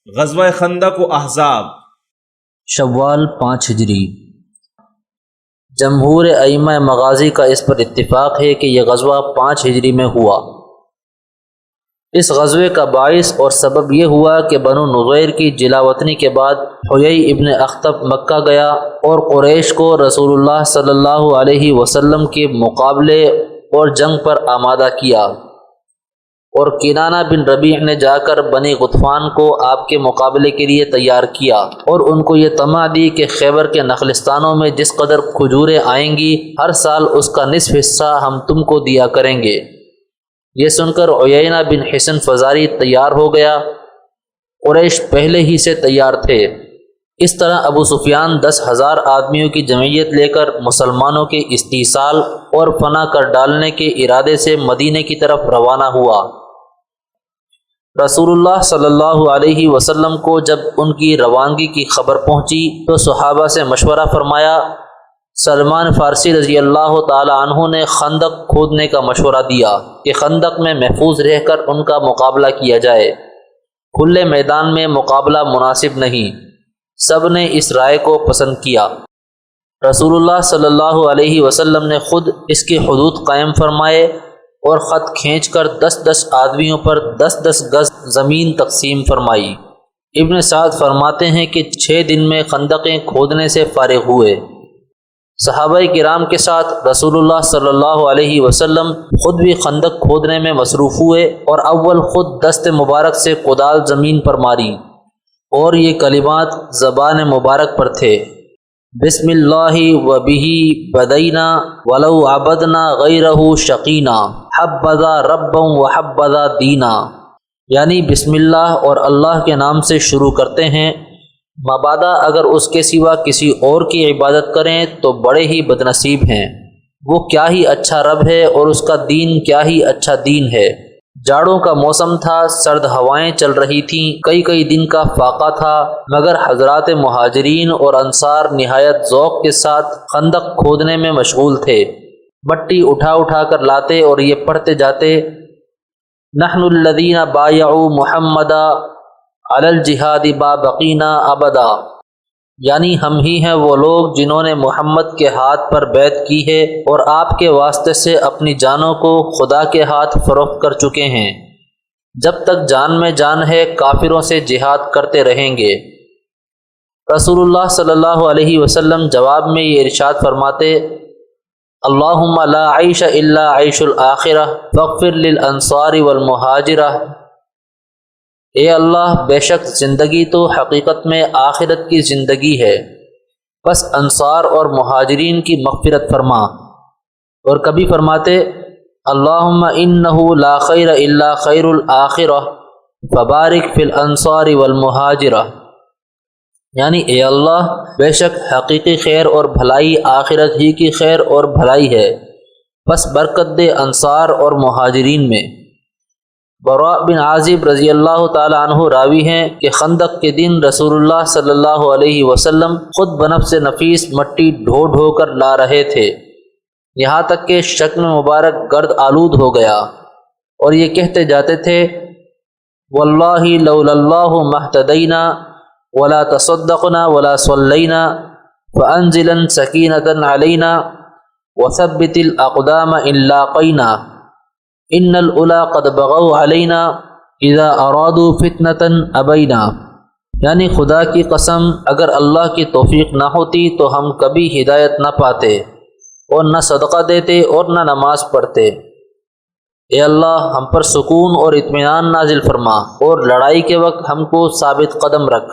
غزوہ خندق و احزاب۔ شوال 5 ہجری۔ جمہور ائمہ مغازی کا اس پر اتفاق ہے کہ یہ غزوہ 5 ہجری میں ہوا۔ اس غزوے کا باعث اور سبب یہ ہوا کہ بنو نضیر کی جلا وطنی کے بعد حیی ابن اخطب مکہ گیا اور قریش کو رسول اللہ صلی اللہ علیہ وسلم کے مقابلے اور جنگ پر آمادہ کیا، اور کنانہ بن ربیع نے جا کر بنی غطفان کو آپ کے مقابلے کے لیے تیار کیا، اور ان کو یہ طمع دی کہ خیبر کے نخلستانوں میں جس قدر کھجوریں آئیں گی ہر سال اس کا نصف حصہ ہم تم کو دیا کریں گے۔ یہ سن کر عیینہ بن حصن فزاری تیار ہو گیا، قریش پہلے ہی سے تیار تھے۔ اس طرح ابو سفیان 10,000 آدمیوں کی جمعیت لے کر مسلمانوں کے استیصال اور فنا کر ڈالنے کے ارادے سے مدینے کی طرف روانہ ہوا۔ رسول اللہ صلی اللہ علیہ وسلم کو جب ان کی روانگی کی خبر پہنچی تو صحابہ سے مشورہ فرمایا۔ سلمان فارسی رضی اللہ تعالی عنہ نے خندق کھودنے کا مشورہ دیا کہ خندق میں محفوظ رہ کر ان کا مقابلہ کیا جائے، کھلے میدان میں مقابلہ مناسب نہیں۔ سب نے اس رائے کو پسند کیا۔ رسول اللہ صلی اللہ علیہ وسلم نے خود اس کے حدود قائم فرمائے اور خط کھینچ کر 10 آدمیوں پر 10 گز زمین تقسیم فرمائی۔ ابن سعد فرماتے ہیں کہ 6 دن میں خندقیں کھودنے سے فارغ ہوئے۔ صحابہ کرام کے ساتھ رسول اللہ صلی اللہ علیہ وسلم خود بھی خندق کھودنے میں مصروف ہوئے اور اول خود دست مبارک سے کدال زمین پر ماری، اور یہ کلمات زبان مبارک پر تھے: بسم اللہ وبہ بدینا ولو عبدنا غیرہ شقینا حبذا ربا وحبذا دینا، یعنی بسم اللہ اور اللہ کے نام سے شروع کرتے ہیں، مبادا اگر اس کے سوا کسی اور کی عبادت کریں تو بڑے ہی بدنصیب ہیں، وہ کیا ہی اچھا رب ہے اور اس کا دین کیا ہی اچھا دین ہے۔ جاڑوں کا موسم تھا، سرد ہوائیں چل رہی تھیں، کئی دن کا فاقہ تھا، مگر حضرات مہاجرین اور انصار نہایت ذوق کے ساتھ خندق کھودنے میں مشغول تھے۔ مٹی اٹھا کر لاتے اور یہ پڑھتے جاتے: نحن الذین بایعوا محمدا علی الجہاد ما بقینا ابدا، یعنی ہم ہی ہیں وہ لوگ جنہوں نے محمد کے ہاتھ پر بیعت کی ہے اور آپ کے واسطے سے اپنی جانوں کو خدا کے ہاتھ فروخت کر چکے ہیں، جب تک جان میں جان ہے کافروں سے جہاد کرتے رہیں گے۔ رسول اللہ صلی اللہ علیہ وسلم جواب میں یہ ارشاد فرماتے: اللہم لا عیش الا عیش الآخرہ فاغفر للانصار والمہاجرہ، اے اللہ بے شک زندگی تو حقیقت میں آخرت کی زندگی ہے، بس انصار اور مہاجرین کی مغفرت فرما۔ اور کبھی فرماتے: اللہم انہ لا خیر الا خیر الآخرہ فبارک فی الانصار والمہاجرہ، یعنی اے اللہ بے شک حقیقی خیر اور بھلائی آخرت ہی کی خیر اور بھلائی ہے، بس برکت دے انصار اور مہاجرین میں۔ براء بن عازب رضی اللہ تعالی عنہ راوی ہیں کہ خندق کے دن رسول اللہ صلی اللہ علیہ وسلم خود بنفس نفیس مٹی ڈھو کر لا رہے تھے، یہاں تک کہ شکم مبارک گرد آلود ہو گیا، اور یہ کہتے جاتے تھے: واللہ لولا اللہ ما اہتدینا ولا تصدقنا ولا صلینا فانزلا سکینۃ علینا وثبت الاقدام ان لاقینا ان الاولی قد بغوا علینا اذا ارادوا فتنۃ ابینا، یعنی خدا کی قسم اگر اللہ کی توفیق نہ ہوتی تو ہم کبھی ہدایت نہ پاتے اور نہ صدقہ دیتے اور نہ نماز پڑھتے۔ اے اللہ ہم پر سکون اور اطمینان نازل فرما اور لڑائی کے وقت ہم کو ثابت قدم رکھ۔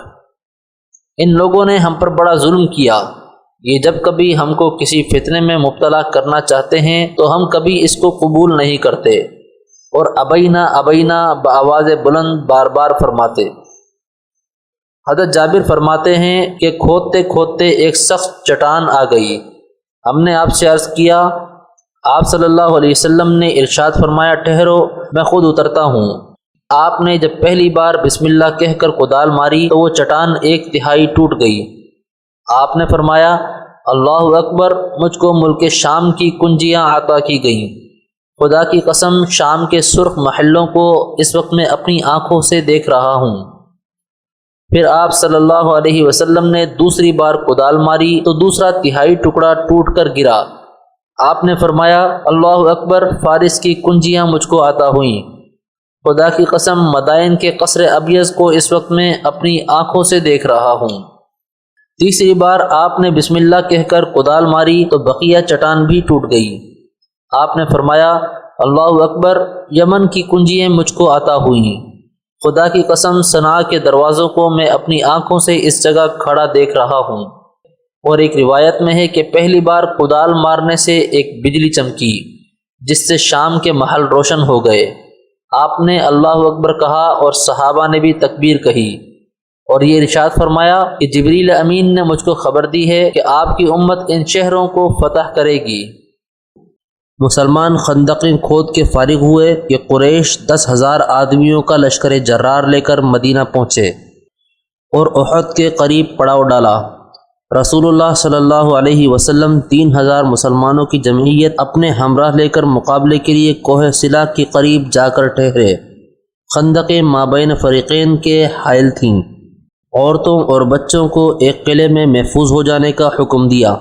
ان لوگوں نے ہم پر بڑا ظلم کیا، یہ جب کبھی ہم کو کسی فتنے میں مبتلا کرنا چاہتے ہیں تو ہم کبھی اس کو قبول نہیں کرتے، اور ابینا بآواز بلند بار بار فرماتے۔ حضرت جابر فرماتے ہیں کہ کھودتے ایک سخت چٹان آ گئی، ہم نے آپ سے عرض کیا، آپ صلی اللہ علیہ وسلم نے ارشاد فرمایا: ٹھہرو میں خود اترتا ہوں۔ آپ نے جب پہلی بار بسم اللہ کہہ کر کدال ماری تو وہ چٹان 1/3 ٹوٹ گئی۔ آپ نے فرمایا: اللہ اکبر، مجھ کو ملک شام کی کنجیاں عطا کی گئیں، خدا کی قسم شام کے سرخ محلوں کو اس وقت میں اپنی آنکھوں سے دیکھ رہا ہوں۔ پھر آپ صلی اللہ علیہ وسلم نے دوسری بار کدال ماری تو دوسرا تہائی ٹکڑا ٹوٹ کر گرا۔ آپ نے فرمایا اللہ اکبر، فارس کی کنجیاں مجھ کو عطا ہوئیں۔ خدا کی قسم مدائن کے قصر ابیض کو اس وقت میں اپنی آنکھوں سے دیکھ رہا ہوں۔ تیسری بار آپ نے بسم اللہ کہہ کر کدال ماری تو بقیہ چٹان بھی ٹوٹ گئی۔ آپ نے فرمایا اللہ اکبر، یمن کی کنجیاں مجھ کو عطا ہوئیں۔ خدا کی قسم صنعاء کے دروازوں کو میں اپنی آنکھوں سے اس جگہ کھڑا دیکھ رہا ہوں۔ اور ایک روایت میں ہے کہ پہلی بار کدال مارنے سے ایک بجلی چمکی جس سے شام کے محل روشن ہو گئے۔ آپ نے اللہ اکبر کہا اور صحابہ نے بھی تکبیر کہی، اور یہ ارشاد فرمایا کہ جبریل امین نے مجھ کو خبر دی ہے کہ آپ کی امت ان شہروں کو فتح کرے گی۔ مسلمان خندقیں کھود کے فارغ ہوئے کہ قریش 10,000 آدمیوں کا لشکر جرار لے کر مدینہ پہنچے اور احد کے قریب پڑاؤ ڈالا۔ رسول اللہ صلی اللہ علیہ وسلم 3,000 مسلمانوں کی جمعیت اپنے ہمراہ لے کر مقابلے کے لیے کوہ سلا کے قریب جا کر ٹھہرے۔ خندقیں مابین فریقین کے حائل تھیں۔ عورتوں اور بچوں کو ایک قلعے میں محفوظ ہو جانے کا حکم دیا۔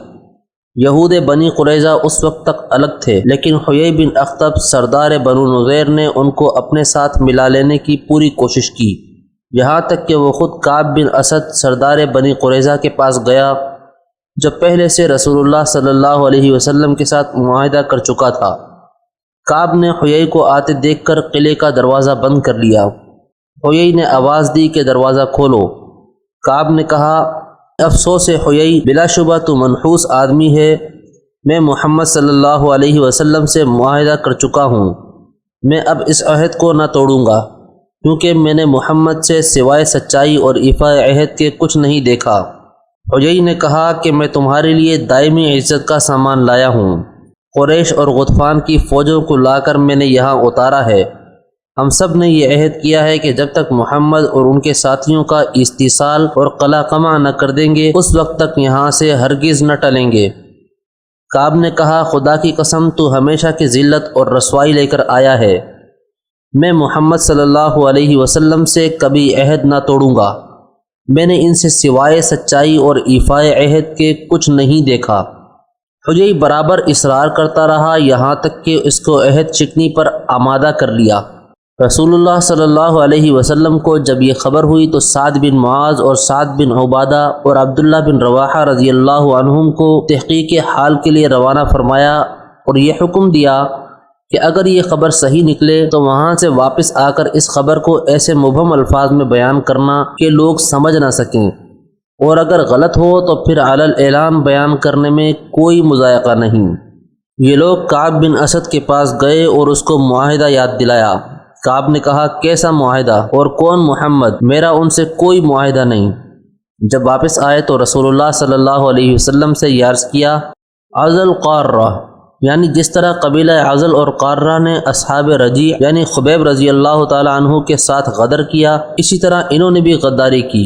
یہود بنی قریظہ اس وقت تک الگ تھے، لیکن حیی بن اخطب سردار بنو نذیر نے ان کو اپنے ساتھ ملا لینے کی پوری کوشش کی، یہاں تک کہ وہ خود کعب بن اسد سردار بنی قریظہ کے پاس گیا جو پہلے سے رسول اللہ صلی اللہ علیہ وسلم کے ساتھ معاہدہ کر چکا تھا۔ کعب نے حیی کو آتے دیکھ کر قلعے کا دروازہ بند کر لیا۔ حیی نے آواز دی کہ دروازہ کھولو۔ کعب نے کہا افسوس ہے حیی، بلا شبہ تو منحوس آدمی ہے، میں محمد صلی اللہ علیہ وسلم سے معاہدہ کر چکا ہوں، میں اب اس عہد کو نہ توڑوں گا، کیونکہ میں نے محمد سے سوائے سچائی اور ایفاء عہد کے کچھ نہیں دیکھا۔ حیی نے کہا کہ میں تمہارے لیے دائمی عزت کا سامان لایا ہوں، قریش اور غطفان کی فوجوں کو لا کر میں نے یہاں اتارا ہے۔ ہم سب نے یہ عہد کیا ہے کہ جب تک محمد اور ان کے ساتھیوں کا استیصال اور قلع قمع نہ کر دیں گے اس وقت تک یہاں سے ہرگز نہ ٹلیں گے۔ کعب نے کہا خدا کی قسم تو ہمیشہ کی ذلت اور رسوائی لے کر آیا ہے، میں محمد صلی اللہ علیہ وسلم سے کبھی عہد نہ توڑوں گا، میں نے ان سے سوائے سچائی اور ایفاء عہد کے کچھ نہیں دیکھا۔ حیی برابر اصرار کرتا رہا یہاں تک کہ اس کو عہد شکنی پر آمادہ کر لیا۔ رسول اللہ صلی اللہ علیہ وسلم کو جب یہ خبر ہوئی تو سعد بن معاذ اور سعد بن عبادہ اور عبداللہ بن رواحہ رضی اللہ عنہم کو تحقیق حال کے لیے روانہ فرمایا اور یہ حکم دیا کہ اگر یہ خبر صحیح نکلے تو وہاں سے واپس آ کر اس خبر کو ایسے مبہم الفاظ میں بیان کرنا کہ لوگ سمجھ نہ سکیں، اور اگر غلط ہو تو پھر علی الاعلان بیان کرنے میں کوئی مضائقہ نہیں۔ یہ لوگ کعب بن اسد کے پاس گئے اور اس کو معاہدہ یاد دلایا۔ کعب نے کہا کیسا معاہدہ اور کون محمد؟ میرا ان سے کوئی معاہدہ نہیں۔ جب واپس آئے تو رسول اللہ صلی اللہ علیہ وسلم سے یہ عرض کیا عزل قارہ، یعنی جس طرح قبیلہ عزل اور قارہ نے اصحاب رجیع یعنی خبیب رضی اللہ تعالی عنہ کے ساتھ غدر کیا، اسی طرح انہوں نے بھی غداری کی۔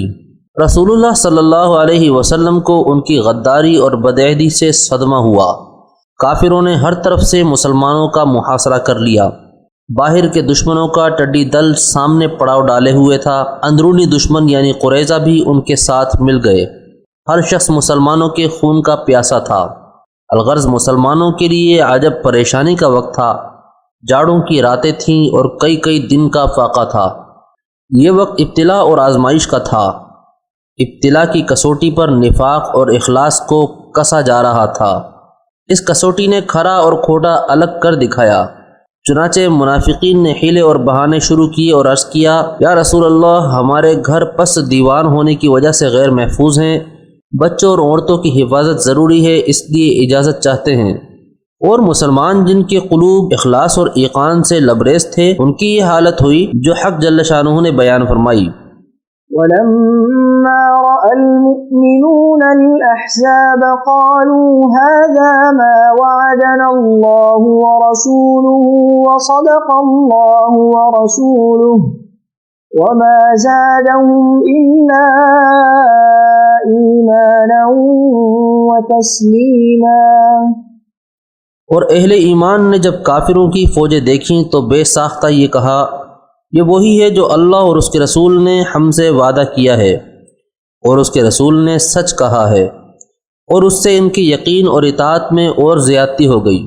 رسول اللہ صلی اللہ علیہ وسلم کو ان کی غداری اور بدعہدی سے صدمہ ہوا۔ کافروں نے ہر طرف سے مسلمانوں کا محاصرہ کر لیا۔ باہر کے دشمنوں کا ٹڈی دل سامنے پڑاؤ ڈالے ہوئے تھا، اندرونی دشمن یعنی قریظہ بھی ان کے ساتھ مل گئے۔ ہر شخص مسلمانوں کے خون کا پیاسا تھا۔ الغرض مسلمانوں کے لیے عجب پریشانی کا وقت تھا، جاڑوں کی راتیں تھیں اور کئی دن کا فاقہ تھا۔ یہ وقت ابتلا اور آزمائش کا تھا۔ ابتلا کی کسوٹی پر نفاق اور اخلاص کو کسا جا رہا تھا۔ اس کسوٹی نے کھرا اور کھوٹا الگ کر دکھایا۔ چنانچہ منافقین نے حیلے اور بہانے شروع کیے اور عرض کیا یا رسول اللہ، ہمارے گھر پس دیوان ہونے کی وجہ سے غیر محفوظ ہیں، بچوں اور عورتوں کی حفاظت ضروری ہے، اس لیے اجازت چاہتے ہیں۔ اور مسلمان جن کے قلوب اخلاص اور ایقان سے لبریز تھے ان کی یہ حالت ہوئی جو حق جل شانہ نے بیان فرمائی۔ ولما رأى المؤمنون الأحزاب قالوا هذا ما وعدنا الله ورسوله وصدق الله ورسوله وما زادهم إلا إيمانا وتسليما۔ اور اہل ایمان نے جب کافروں کی فوجیں دیکھیں تو بے ساختہ یہ کہا یہ وہی ہے جو اللہ اور اس کے رسول نے ہم سے وعدہ کیا ہے، اور اس کے رسول نے سچ کہا ہے، اور اس سے ان کی یقین اور اطاعت میں اور زیادتی ہو گئی۔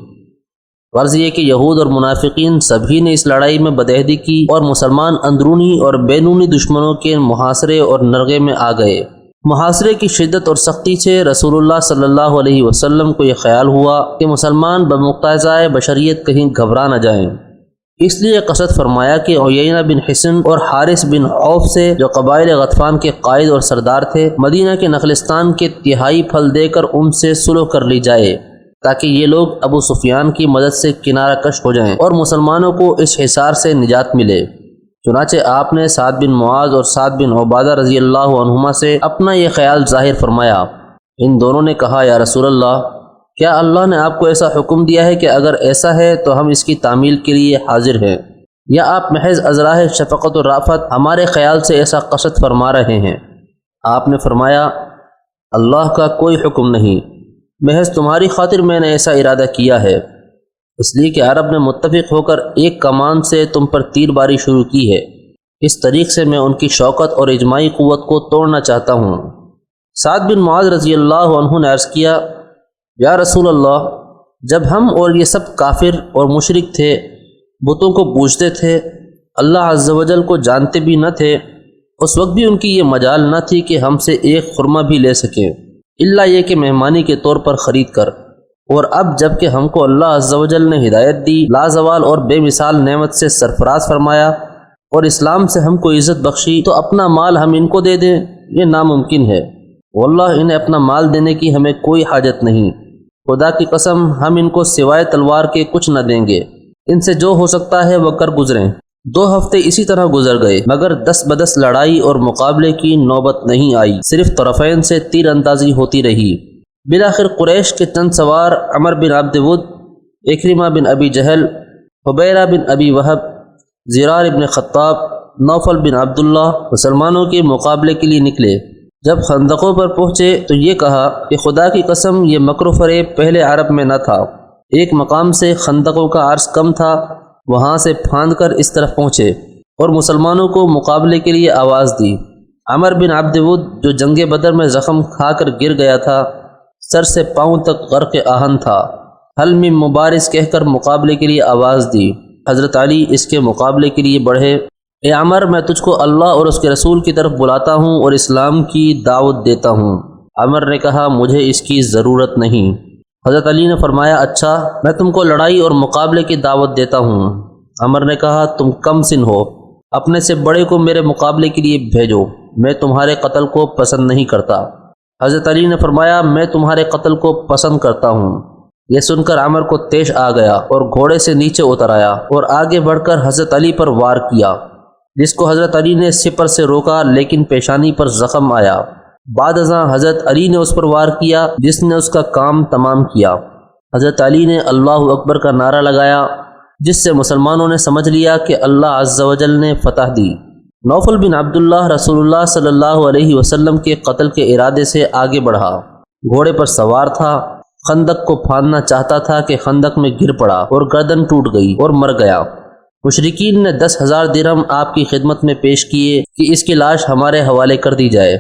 غرض یہ کہ یہود اور منافقین سبھی نے اس لڑائی میں بدعہدی کی اور مسلمان اندرونی اور بیرونی دشمنوں کے محاصرے اور نرغے میں آ گئے۔ محاصرے کی شدت اور سختی سے رسول اللہ صلی اللہ علیہ وسلم کو یہ خیال ہوا کہ مسلمان بمقتضائے بشریت کہیں گھبرا نہ جائیں، اس لیے قصد فرمایا کہ عیینہ بن حصن اور حارث بن عوف سے، جو قبائل غطفان کے قائد اور سردار تھے، مدینہ کے نخلستان کے تہائی پھل دے کر ان سے صلح کر لی جائے، تاکہ یہ لوگ ابو سفیان کی مدد سے کنارہ کش ہو جائیں اور مسلمانوں کو اس حصار سے نجات ملے۔ چنانچہ آپ نے سعد بن معاذ اور سعد بن عبادہ رضی اللہ عنہما سے اپنا یہ خیال ظاہر فرمایا۔ ان دونوں نے کہا، یا رسول اللہ، کیا اللہ نے آپ کو ایسا حکم دیا ہے کہ اگر ایسا ہے تو ہم اس کی تعمیل کے لیے حاضر ہیں، یا آپ محض ازراہ شفقت و رافت ہمارے خیال سے ایسا قصد فرما رہے ہیں؟ آپ نے فرمایا، اللہ کا کوئی حکم نہیں، محض تمہاری خاطر میں نے ایسا ارادہ کیا ہے، اس لیے کہ عرب نے متفق ہو کر ایک کمان سے تم پر تیر باری شروع کی ہے، اس طریق سے میں ان کی شوکت اور اجماعی قوت کو توڑنا چاہتا ہوں۔ سعد بن معاذ رضی اللہ عنہ نے عرض کیا، یا رسول اللہ، جب ہم اور یہ سب کافر اور مشرک تھے، بتوں کو پوجتے تھے، اللہ عز و جل کو جانتے بھی نہ تھے، اس وقت بھی ان کی یہ مجال نہ تھی کہ ہم سے ایک خرمہ بھی لے سکیں، الا یہ کہ مہمانی کے طور پر خرید کر۔ اور اب جب کہ ہم کو اللہ عز و جل نے ہدایت دی، لازوال اور بے مثال نعمت سے سرفراز فرمایا اور اسلام سے ہم کو عزت بخشی، تو اپنا مال ہم ان کو دے دیں؟ یہ ناممکن ہے۔ واللہ انہیں اپنا مال دینے کی ہمیں کوئی حاجت نہیں، خدا کی قسم ہم ان کو سوائے تلوار کے کچھ نہ دیں گے، ان سے جو ہو سکتا ہے وہ کر گزریں۔ 2 ہفتے اسی طرح گزر گئے، مگر 10 بدس لڑائی اور مقابلے کی نوبت نہیں آئی، صرف طرفین سے تیر اندازی ہوتی رہی۔ بالآخر قریش کے چند سوار عمر بن عبد ود، اکرمہ بن ابی جہل، حبیرہ بن ابی وہب، زرار بن خطاب، نوفل بن عبداللہ مسلمانوں کے مقابلے کے لیے نکلے۔ جب خندقوں پر پہنچے تو یہ کہا کہ خدا کی قسم یہ مکر و فریب پہلے عرب میں نہ تھا۔ ایک مقام سے خندقوں کا عرض کم تھا، وہاں سے پھاند کر اس طرف پہنچے اور مسلمانوں کو مقابلے کے لیے آواز دی۔ عمر بن عبد ود، جو جنگ بدر میں زخم کھا کر گر گیا تھا، سر سے پاؤں تک غرق آہن تھا، حل من مبارز کہہ کر مقابلے کے لیے آواز دی۔ حضرت علی اس کے مقابلے کے لیے بڑھے۔ اے عمر، میں تجھ کو اللہ اور اس کے رسول کی طرف بلاتا ہوں اور اسلام کی دعوت دیتا ہوں۔ عمر نے کہا، مجھے اس کی ضرورت نہیں۔ حضرت علی نے فرمایا، اچھا، میں تم کو لڑائی اور مقابلے کی دعوت دیتا ہوں۔ عمر نے کہا، تم کم سن ہو، اپنے سے بڑے کو میرے مقابلے کے لیے بھیجو، میں تمہارے قتل کو پسند نہیں کرتا۔ حضرت علی نے فرمایا، میں تمہارے قتل کو پسند کرتا ہوں۔ یہ سن کر عمر کو طیش آ گیا اور گھوڑے سے نیچے اتر آیا اور آگے بڑھ کر حضرت علی پر وار کیا، جس کو حضرت علی نے سپر سے روکا، لیکن پیشانی پر زخم آیا۔ بعد ازاں حضرت علی نے اس پر وار کیا، جس نے اس کا کام تمام کیا۔ حضرت علی نے اللہ اکبر کا نعرہ لگایا، جس سے مسلمانوں نے سمجھ لیا کہ اللہ عز و جل نے فتح دی۔ نوفل بن عبداللہ رسول اللہ صلی اللہ علیہ وسلم کے قتل کے ارادے سے آگے بڑھا، گھوڑے پر سوار تھا، خندق کو پھاندنا چاہتا تھا کہ خندق میں گر پڑا اور گردن ٹوٹ گئی اور مر گیا۔ مشرکین نے 10,000 درہم آپ کی خدمت میں پیش کیے کہ اس کی لاش ہمارے حوالے کر دی جائے۔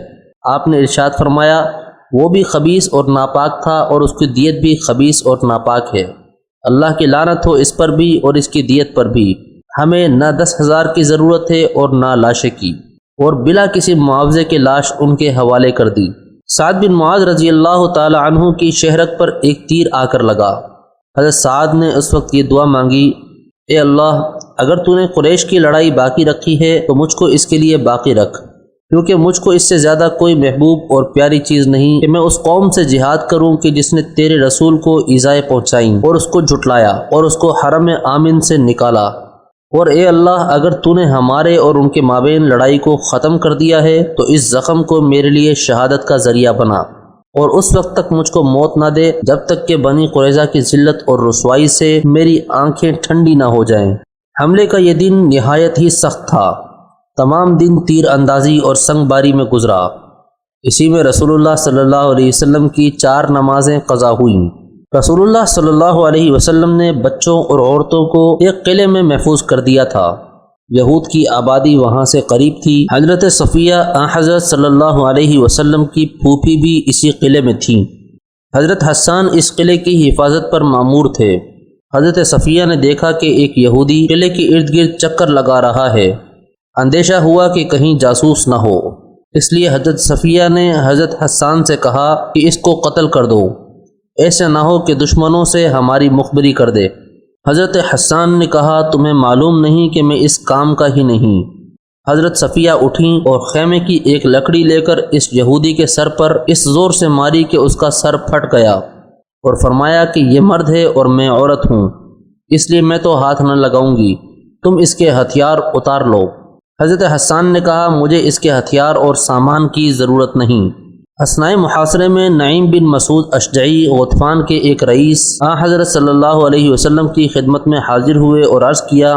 آپ نے ارشاد فرمایا، وہ بھی خبیث اور ناپاک تھا اور اس کی دیت بھی خبیث اور ناپاک ہے، اللہ کی لعنت ہو اس پر بھی اور اس کی دیت پر بھی۔ ہمیں نہ 10,000 کی ضرورت ہے اور نہ لاشیں کی، اور بلا کسی معاوضے کے لاش ان کے حوالے کر دی۔ سعد بن معاذ رضی اللہ تعالی عنہ کی شہرک پر ایک تیر آ کر لگا۔ حضرت سعد نے اس وقت یہ دعا مانگی، اے اللہ، اگر تو نے قریش کی لڑائی باقی رکھی ہے تو مجھ کو اس کے لیے باقی رکھ، کیونکہ مجھ کو اس سے زیادہ کوئی محبوب اور پیاری چیز نہیں کہ میں اس قوم سے جہاد کروں کہ جس نے تیرے رسول کو ایذائیں پہنچائیں اور اس کو جھٹلایا اور اس کو حرم آمن سے نکالا۔ اور اے اللہ، اگر تو نے ہمارے اور ان کے مابین لڑائی کو ختم کر دیا ہے تو اس زخم کو میرے لیے شہادت کا ذریعہ بنا، اور اس وقت تک مجھ کو موت نہ دے جب تک کہ بنی قریظہ کی ذلت اور رسوائی سے میری آنکھیں ٹھنڈی نہ ہو جائیں۔ حملے کا یہ دن نہایت ہی سخت تھا، تمام دن تیر اندازی اور سنگ باری میں گزرا۔ اسی میں رسول اللہ صلی اللہ علیہ وسلم کی 4 نمازیں قضا ہوئیں۔ رسول اللہ صلی اللہ علیہ وسلم نے بچوں اور عورتوں کو ایک قلعے میں محفوظ کر دیا تھا، یہود کی آبادی وہاں سے قریب تھی۔ حضرت صفیہ حضرت صلی اللہ علیہ وسلم کی پھوپھی بھی اسی قلعے میں تھیں۔ حضرت حسان اس قلعے کی حفاظت پر مامور تھے۔ حضرت صفیہ نے دیکھا کہ ایک یہودی قلعے کے ارد گرد چکر لگا رہا ہے۔ اندیشہ ہوا کہ کہیں جاسوس نہ ہو، اس لیے حضرت صفیہ نے حضرت حسان سے کہا کہ اس کو قتل کر دو، ایسے نہ ہو کہ دشمنوں سے ہماری مخبری کر دے۔ حضرت حسان نے کہا تمہیں معلوم نہیں کہ میں اس کام کا ہی نہیں۔ حضرت صفیہ اٹھیں اور خیمے کی ایک لکڑی لے کر اس یہودی کے سر پر اس زور سے ماری کہ اس کا سر پھٹ گیا، اور فرمایا کہ یہ مرد ہے اور میں عورت ہوں، اس لیے میں تو ہاتھ نہ لگاؤں گی، تم اس کے ہتھیار اتار لو۔ حضرت حسان نے کہا مجھے اس کے ہتھیار اور سامان کی ضرورت نہیں۔ اثناء محاصرے میں نعیم بن مسعود اشجعی غطفان کے ایک رئیس حضرت صلی اللہ علیہ وسلم کی خدمت میں حاضر ہوئے اور عرض کیا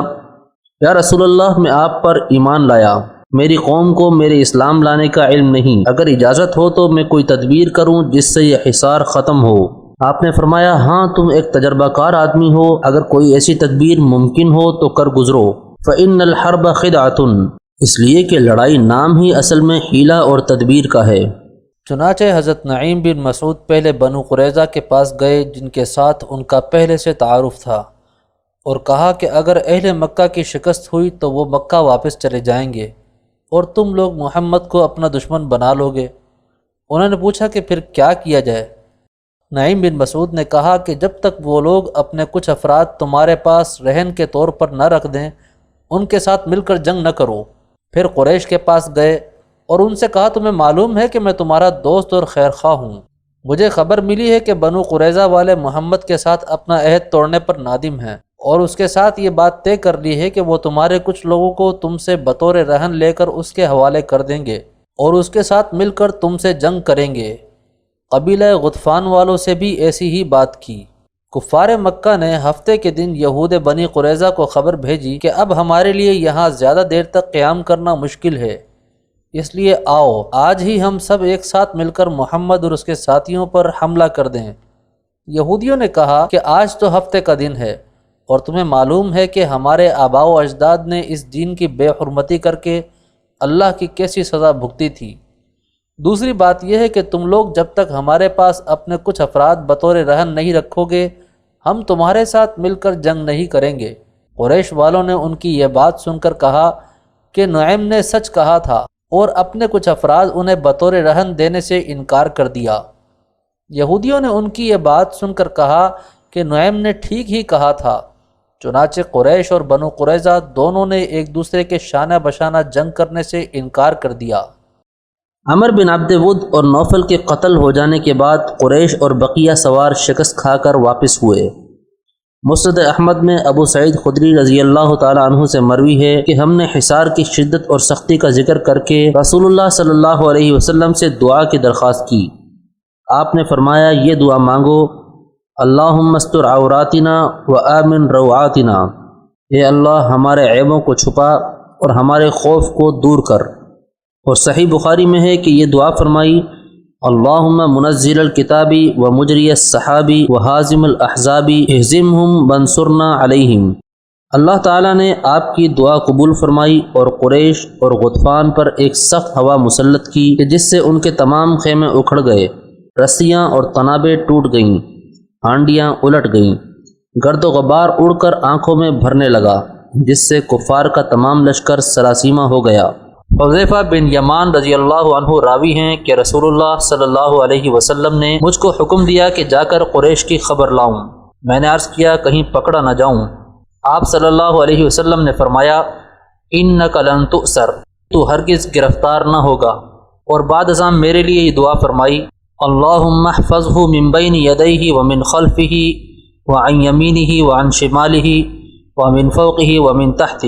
یا رسول اللہ، میں آپ پر ایمان لایا، میری قوم کو میرے اسلام لانے کا علم نہیں، اگر اجازت ہو تو میں کوئی تدبیر کروں جس سے یہ حصار ختم ہو۔ آپ نے فرمایا ہاں تم ایک تجربہ کار آدمی ہو، اگر کوئی ایسی تدبیر ممکن ہو تو کر گزرو۔ فإن الحرب خدعة، اس لیے کہ لڑائی نام ہی اصل میں حیلہ اور تدبیر کا ہے۔ چنانچہ حضرت نعیم بن مسعود پہلے بنو قریظہ کے پاس گئے جن کے ساتھ ان کا پہلے سے تعارف تھا، اور کہا کہ اگر اہل مکہ کی شکست ہوئی تو وہ مکہ واپس چلے جائیں گے اور تم لوگ محمد کو اپنا دشمن بنا لو گے۔ انہوں نے پوچھا کہ پھر کیا کیا جائے؟ نعیم بن مسعود نے کہا کہ جب تک وہ لوگ اپنے کچھ افراد تمہارے پاس رہن کے طور پر نہ رکھ دیں ان کے ساتھ مل کر جنگ نہ کرو۔ پھر قریش کے پاس گئے اور ان سے کہا تمہیں معلوم ہے کہ میں تمہارا دوست اور خیر خواہ ہوں، مجھے خبر ملی ہے کہ بنو قریظہ والے محمد کے ساتھ اپنا عہد توڑنے پر نادم ہیں اور اس کے ساتھ یہ بات طے کر لی ہے کہ وہ تمہارے کچھ لوگوں کو تم سے بطور رہن لے کر اس کے حوالے کر دیں گے اور اس کے ساتھ مل کر تم سے جنگ کریں گے۔ قبیلہ غطفان والوں سے بھی ایسی ہی بات کی۔ کفار مکہ نے ہفتے کے دن یہود بنی قریظہ کو خبر بھیجی کہ اب ہمارے لیے یہاں زیادہ دیر تک قیام کرنا مشکل ہے، اس لیے آؤ آج ہی ہم سب ایک ساتھ مل کر محمد اور اس کے ساتھیوں پر حملہ کر دیں۔ یہودیوں نے کہا کہ آج تو ہفتے کا دن ہے اور تمہیں معلوم ہے کہ ہمارے آباء و اجداد نے اس دین کی بے حرمتی کر کے اللہ کی کیسی سزا بھگتی تھی۔ دوسری بات یہ ہے کہ تم لوگ جب تک ہمارے پاس اپنے کچھ افراد بطور رہن نہیں رکھو گے ہم تمہارے ساتھ مل کر جنگ نہیں کریں گے۔ قریش والوں نے ان کی یہ بات سن کر کہا کہ نعیم نے سچ کہا تھا اور اپنے کچھ افراد انہیں بطور رہن دینے سے انکار کر دیا۔ یہودیوں نے ان کی یہ بات سن کر کہا کہ نعیم نے ٹھیک ہی کہا تھا، چنانچہ قریش اور بنو قریظہ دونوں نے ایک دوسرے کے شانہ بشانہ جنگ کرنے سے انکار کر دیا۔ عمر بن عبد ود اور نوفل کے قتل ہو جانے کے بعد قریش اور بقیہ سوار شکست کھا کر واپس ہوئے۔ مسند احمد میں ابو سعید خدری رضی اللہ تعالی عنہ سے مروی ہے کہ ہم نے حصار کی شدت اور سختی کا ذکر کر کے رسول اللہ صلی اللہ علیہ وسلم سے دعا کی درخواست کی۔ آپ نے فرمایا یہ دعا مانگو، اللہم استر عوراتنا و آمن روعاتنا، اے اللہ ہمارے عیبوں کو چھپا اور ہمارے خوف کو دور کر۔ اور صحیح بخاری میں ہے کہ یہ دعا فرمائی اللہم منزل الکتابی و مجری السحابی و حازم الاحزابی اہزمہم بنصرنا علیہم۔ اللہ تعالیٰ نے آپ کی دعا قبول فرمائی اور قریش اور غطفان پر ایک سخت ہوا مسلط کی کہ جس سے ان کے تمام خیمے اکھڑ گئے، رسیاں اور تنابیں ٹوٹ گئیں، ہانڈیاں الٹ گئیں، گرد و غبار اڑ کر آنکھوں میں بھرنے لگا، جس سے کفار کا تمام لشکر سراسیمہ ہو گیا۔ حذیفہ بن یمان رضی اللہ عنہ راوی ہیں کہ رسول اللہ صلی اللہ علیہ وسلم نے مجھ کو حکم دیا کہ جا کر قریش کی خبر لاؤں۔ میں نے عرض کیا کہیں پکڑا نہ جاؤں۔ آپ صلی اللہ علیہ وسلم نے فرمایا انک لن تؤسر، تو ہرگز گرفتار نہ ہوگا، اور بعد ازاں میرے لیے یہ دعا فرمائی اللہم احفظہ من بین یدیہ ومن خلفہ وعن یمینہ وعن شمالہ ومن فوقہ ومن تحتہ،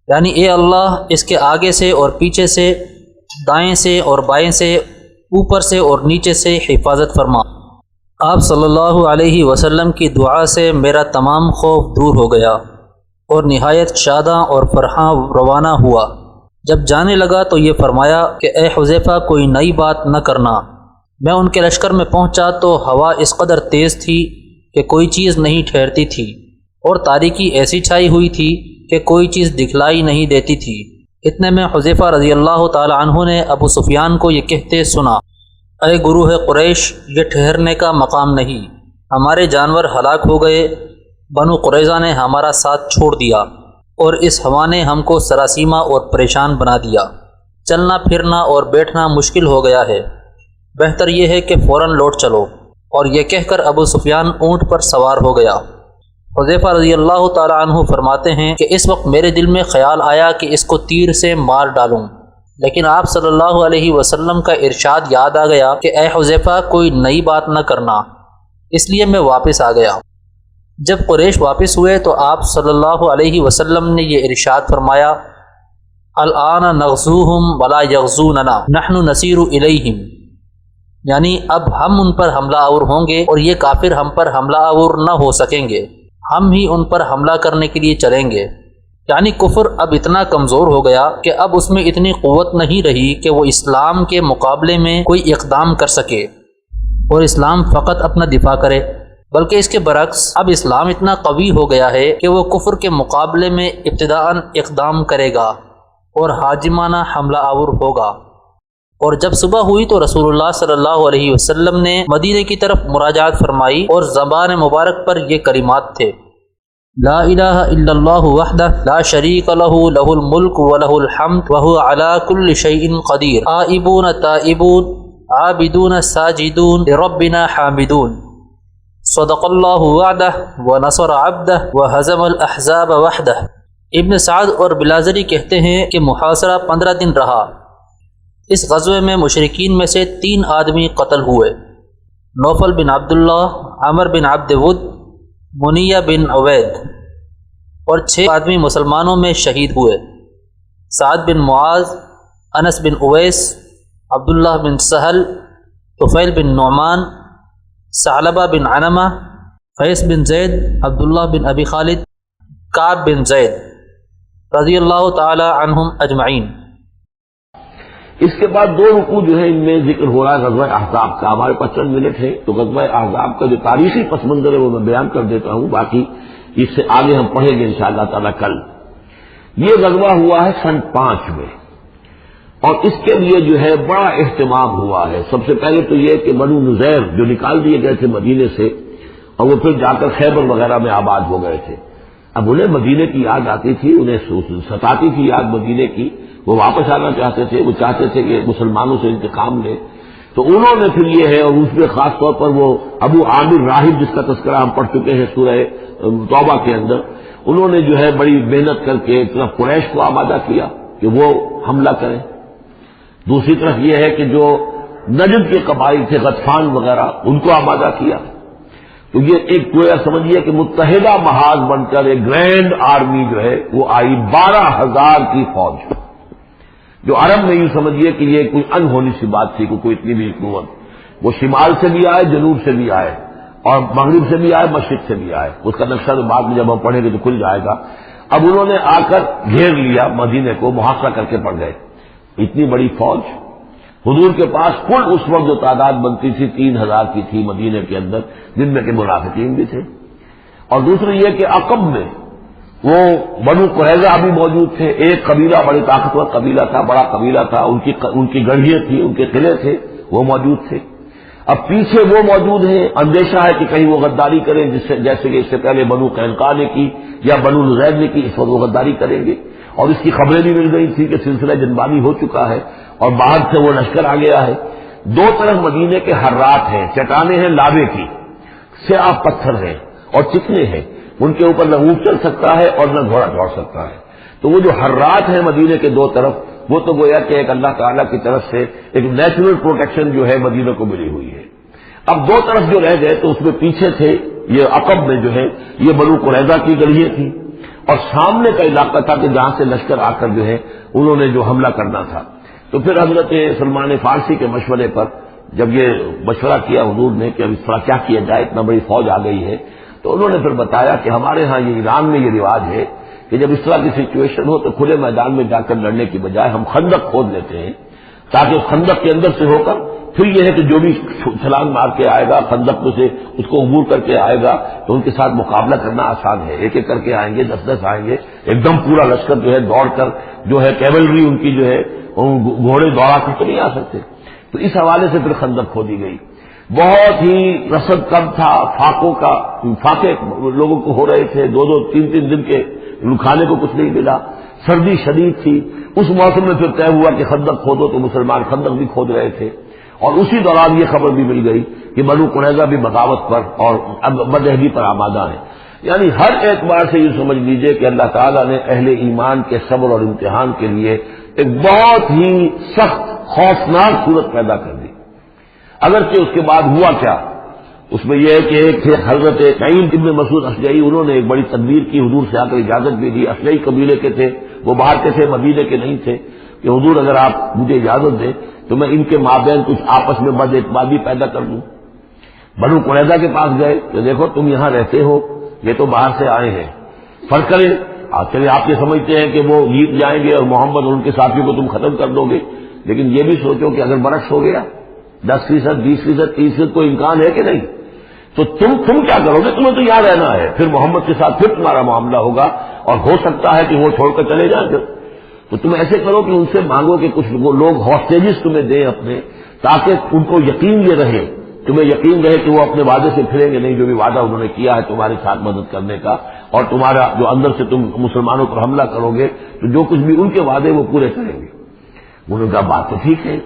یعنی اے اللہ اس کے آگے سے اور پیچھے سے، دائیں سے اور بائیں سے، اوپر سے اور نیچے سے حفاظت فرما۔ آپ صلی اللہ علیہ وسلم کی دعا سے میرا تمام خوف دور ہو گیا اور نہایت شاداں اور فرحاں روانہ ہوا۔ جب جانے لگا تو یہ فرمایا کہ اے حذیفہ کوئی نئی بات نہ کرنا۔ میں ان کے لشکر میں پہنچا تو ہوا اس قدر تیز تھی کہ کوئی چیز نہیں ٹھہرتی تھی، اور تاریکی ایسی چھائی ہوئی تھی کہ کوئی چیز دکھلائی نہیں دیتی تھی۔ اتنے میں حذیفہ رضی اللہ تعالی عنہ نے ابو سفیان کو یہ کہتے سنا، اے گروہ قریش، یہ ٹھہرنے کا مقام نہیں، ہمارے جانور ہلاک ہو گئے، بنو قریظہ نے ہمارا ساتھ چھوڑ دیا اور اس ہوا نے ہم کو سراسیمہ اور پریشان بنا دیا، چلنا پھرنا اور بیٹھنا مشکل ہو گیا ہے، بہتر یہ ہے کہ فوراً لوٹ چلو۔ اور یہ کہہ کر ابو سفیان اونٹ پر سوار ہو گیا۔ حذیفہ رضی اللہ تعالی عنہ فرماتے ہیں کہ اس وقت میرے دل میں خیال آیا کہ اس کو تیر سے مار ڈالوں، لیکن آپ صلی اللہ علیہ وسلم کا ارشاد یاد آ گیا کہ اے حذیفہ کوئی نئی بات نہ کرنا، اس لیے میں واپس آ گیا۔ جب قریش واپس ہوئے تو آپ صلی اللہ علیہ وسلم نے یہ ارشاد فرمایا، الآن نغزوہم ولا یغزوننا نحن نسیر الیہم، یعنی اب ہم ان پر حملہ آور ہوں گے اور یہ کافر ہم پر حملہ آور نہ ہو سکیں گے، ہم ہی ان پر حملہ کرنے کے لیے چلیں گے۔ یعنی کفر اب اتنا کمزور ہو گیا کہ اب اس میں اتنی قوت نہیں رہی کہ وہ اسلام کے مقابلے میں کوئی اقدام کر سکے اور اسلام فقط اپنا دفاع کرے، بلکہ اس کے برعکس اب اسلام اتنا قوی ہو گیا ہے کہ وہ کفر کے مقابلے میں ابتداءً اقدام کرے گا اور حاجمانہ حملہ آور ہوگا۔ اور جب صبح ہوئی تو رسول اللہ صلی اللہ علیہ وسلم نے مدینے کی طرف مراجعت فرمائی اور زبان مبارک پر یہ کلمات تھے، لا الہ الا اللہ وحدہ لا شریک لہ لہ الملک ولہ الحمد وہو علی کل شیء قدیر، آئبون تائبون عابدون ساجدون لربنا حامدون، صدق اللہ وعدہ ونصر عبدہ وہزم الاحزاب وحدہ۔ ابن سعد اور بلازری کہتے ہیں کہ محاصرہ 15 دن رہا۔ اس غزوے میں مشرکین میں سے 3 آدمی قتل ہوئے، نوفل بن عبداللہ، عمر بن عبد ود، منیہ بن عبید، اور 6 آدمی مسلمانوں میں شہید ہوئے، سعد بن معاذ، انس بن اویس، عبداللہ بن سہل، طفیل بن نعمان، ثعلبہ بن عنمہ، قیس بن زید، عبداللہ بن ابی خالد، کعب بن زید رضی اللہ تعالی عنہم اجمعین۔ اس کے بعد 2 رکوع جو ہے ان میں ذکر ہو رہا ہے غزوہ احزاب کا۔ ہمارے پاس چند منٹ ہے تو غزوہ احزاب کا جو تاریخی پس منظر ہے وہ میں بیان کر دیتا ہوں، باقی اس سے آگے ہم پڑھیں گے انشاءاللہ تعالی کل۔ یہ غزوہ ہوا ہے سن 5 میں، اور اس کے لیے جو ہے بڑا اہتمام ہوا ہے۔ سب سے پہلے تو یہ کہ بنو نذیر جو نکال دیے گئے تھے مدینے سے اور وہ پھر جا کر خیبر وغیرہ میں آباد ہو گئے تھے، اب انہیں مدینے کی یاد آتی تھی، انہیں ستاتی تھی یاد مدینے کی، وہ واپس آنا چاہتے تھے، وہ چاہتے تھے کہ مسلمانوں سے انتقام لے۔ تو انہوں نے پھر یہ ہے، اور اس میں خاص طور پر وہ ابو عامر راہب جس کا تذکرہ ہم پڑھ چکے ہیں سورہ توبہ کے اندر، انہوں نے جو ہے بڑی محنت کر کے ایک طرف قریش کو آمادہ کیا کہ وہ حملہ کریں، دوسری طرف یہ ہے کہ جو نجد کے قبائل تھے غطفان وغیرہ ان کو آمادہ کیا۔ تو یہ ایک گویا سمجھیے کہ متحدہ محاذ بن کر ایک گرینڈ آرمی جو ہے وہ آئی، 12,000 کی فوج، جو عرب میں یوں سمجھیے کہ یہ کوئی انہونی سی بات تھی کہ کوئی اتنی بھی قوت، وہ شمال سے بھی آئے، جنوب سے بھی آئے، اور مغرب سے بھی آئے، مشرق سے بھی آئے۔ اس کا نقشہ تو بعد میں جب ہم پڑھیں گے تو کھل جائے گا۔ اب انہوں نے آ کر گھیر لیا مدینے کو، محاصرہ کر کے پڑ گئے۔ اتنی بڑی فوج حضور کے پاس کل اس وقت جو تعداد بنتی تھی 3,000 کی تھی مدینے کے اندر، جن میں کہ منافقین بھی تھے۔ اور دوسری یہ کہ عقب میں وہ بنو قریظہ بھی موجود تھے، ایک قبیلہ بڑی طاقتور قبیلہ تھا، بڑا قبیلہ تھا، ان کی گڑھیاں تھیں، ان کے قلعے تھے، وہ موجود تھے۔ اب پیچھے وہ موجود ہیں، اندیشہ ہے کہ کہیں وہ غداری کریں، جیسے کہ اس سے پہلے بنو قینقاع نے کی یا بنو نذیر نے کی، اس وقت وہ غداری کریں گے، اور اس کی خبریں بھی مل گئی تھی کہ سلسلہ جنبانی ہو چکا ہے اور باہر سے وہ لشکر آ گیا ہے۔ 2 طرف مدینے کے حرات ہیں، چٹانیں ہیں لاوے کی، سیاہ پتھر ہیں اور چکنے ہیں، ان کے اوپر نہ اونٹ چل سکتا ہے اور نہ گھوڑا دوڑ سکتا ہے۔ تو وہ جو حرات ہیں مدینے کے 2 طرف، وہ تو گویا کہ ایک اللہ تعالیٰ کی طرف سے ایک نیچرل پروٹیکشن جو ہے مدینے کو ملی ہوئی ہے۔ اب 2 طرف جو رہ گئے تو اس میں پیچھے تھے یہ عقب میں جو ہے یہ بنو قریظہ کی گڑھیاں تھیں، اور سامنے کا علاقہ تھا کہ جہاں سے لشکر آ کر جو ہے انہوں نے جو حملہ کرنا تھا۔ تو پھر حضرت سلمان فارسی کے مشورے پر جب یہ مشورہ کیا حضور نے کہ اب اس طرح کیا کیا جائے، اتنا بڑی فوج آ گئی ہے، تو انہوں نے پھر بتایا کہ ہمارے ہاں یہ ایران میں یہ رواج ہے کہ جب اس طرح کی سچویشن ہو تو کھلے میدان میں جا کر لڑنے کی بجائے ہم خندق کھود لیتے ہیں، تاکہ اس خندق کے اندر سے ہو کر پھر یہ ہے کہ جو بھی چھلانگ مار کے آئے گا خندق میں سے اس کو عبور کر کے آئے گا تو ان کے ساتھ مقابلہ کرنا آسان ہے. ایک ایک کر کے آئیں گے, 10 آئیں گے, ایک دم پورا لشکر جو ہے دوڑ کر جو ہے کیولری ان کی جو ہے گھوڑے دوڑا کر تو نہیں آ سکتے. تو اس حوالے سے پھر خندق کھودی گئی. بہت ہی رسد کم تھا, فاقے لوگوں کو ہو رہے تھے, 2 3 دن کے کھانے کو کچھ نہیں ملا, سردی شدید تھی. اس موسم میں پھر طے ہوا کہ خندق کھودو, تو مسلمان خندق بھی کھود رہے تھے. اور اسی دوران یہ خبر بھی مل گئی کہ بنو قریظہ بھی بغاوت پر اور بدعہدی پر آمادہ ہیں. یعنی ہر اعتبار سے یہ سمجھ لیجئے کہ اللہ تعالیٰ نے اہل ایمان کے صبر اور امتحان کے لیے ایک بہت ہی سخت خوفناک صورت پیدا کر دی. اگرچہ اس کے بعد ہوا کیا, اس میں یہ ہے کہ ایک تھے حضرت نعیم ابن مسعود اشجعی, انہوں نے ایک بڑی تدبیر کی, حضور سے آ کر اجازت بھی دی. اشجعی قبیلے کے تھے, وہ باہر کے تھے, مدینے کے نہیں تھے, کہ حضور اگر آپ مجھے اجازت دیں تو میں ان کے مابین کچھ آپس میں بد اعتمادی پیدا کر دوں. بنو قریظہ کے پاس گئے کہ دیکھو تم یہاں رہتے ہو, یہ تو باہر سے آئے ہیں, فرق کریں. چلے آپ یہ سمجھتے ہیں کہ وہ جیت جائیں گے اور محمد اور ان کے ساتھیوں کو تم ختم کر دو گے, لیکن یہ بھی سوچو کہ اگر برعکس ہو گیا 10%, 20%, 30% کوئی امکان ہے کہ نہیں, تو تم کیا کرو گے؟ تمہیں تو یہاں رہنا ہے. پھر محمد کے ساتھ پھر تمہارا معاملہ ہوگا اور ہو سکتا ہے کہ وہ چھوڑ کر چلے جائیں. تو تم ایسے کرو کہ ان سے مانگو کہ کچھ لوگ ہاسٹیجز تمہیں دیں اپنے, تاکہ ان کو یقین یہ رہے, تمہیں یقین رہے کہ وہ اپنے وعدے سے پھریں گے نہیں, جو بھی وعدہ انہوں نے کیا ہے تمہارے ساتھ مدد کرنے کا, اور تمہارا جو اندر سے تم مسلمانوں پر حملہ کرو گے تو جو کچھ بھی ان کے وعدے وہ پورے کریں گے. انہوں نے کہا بات تو ٹھیک ہے,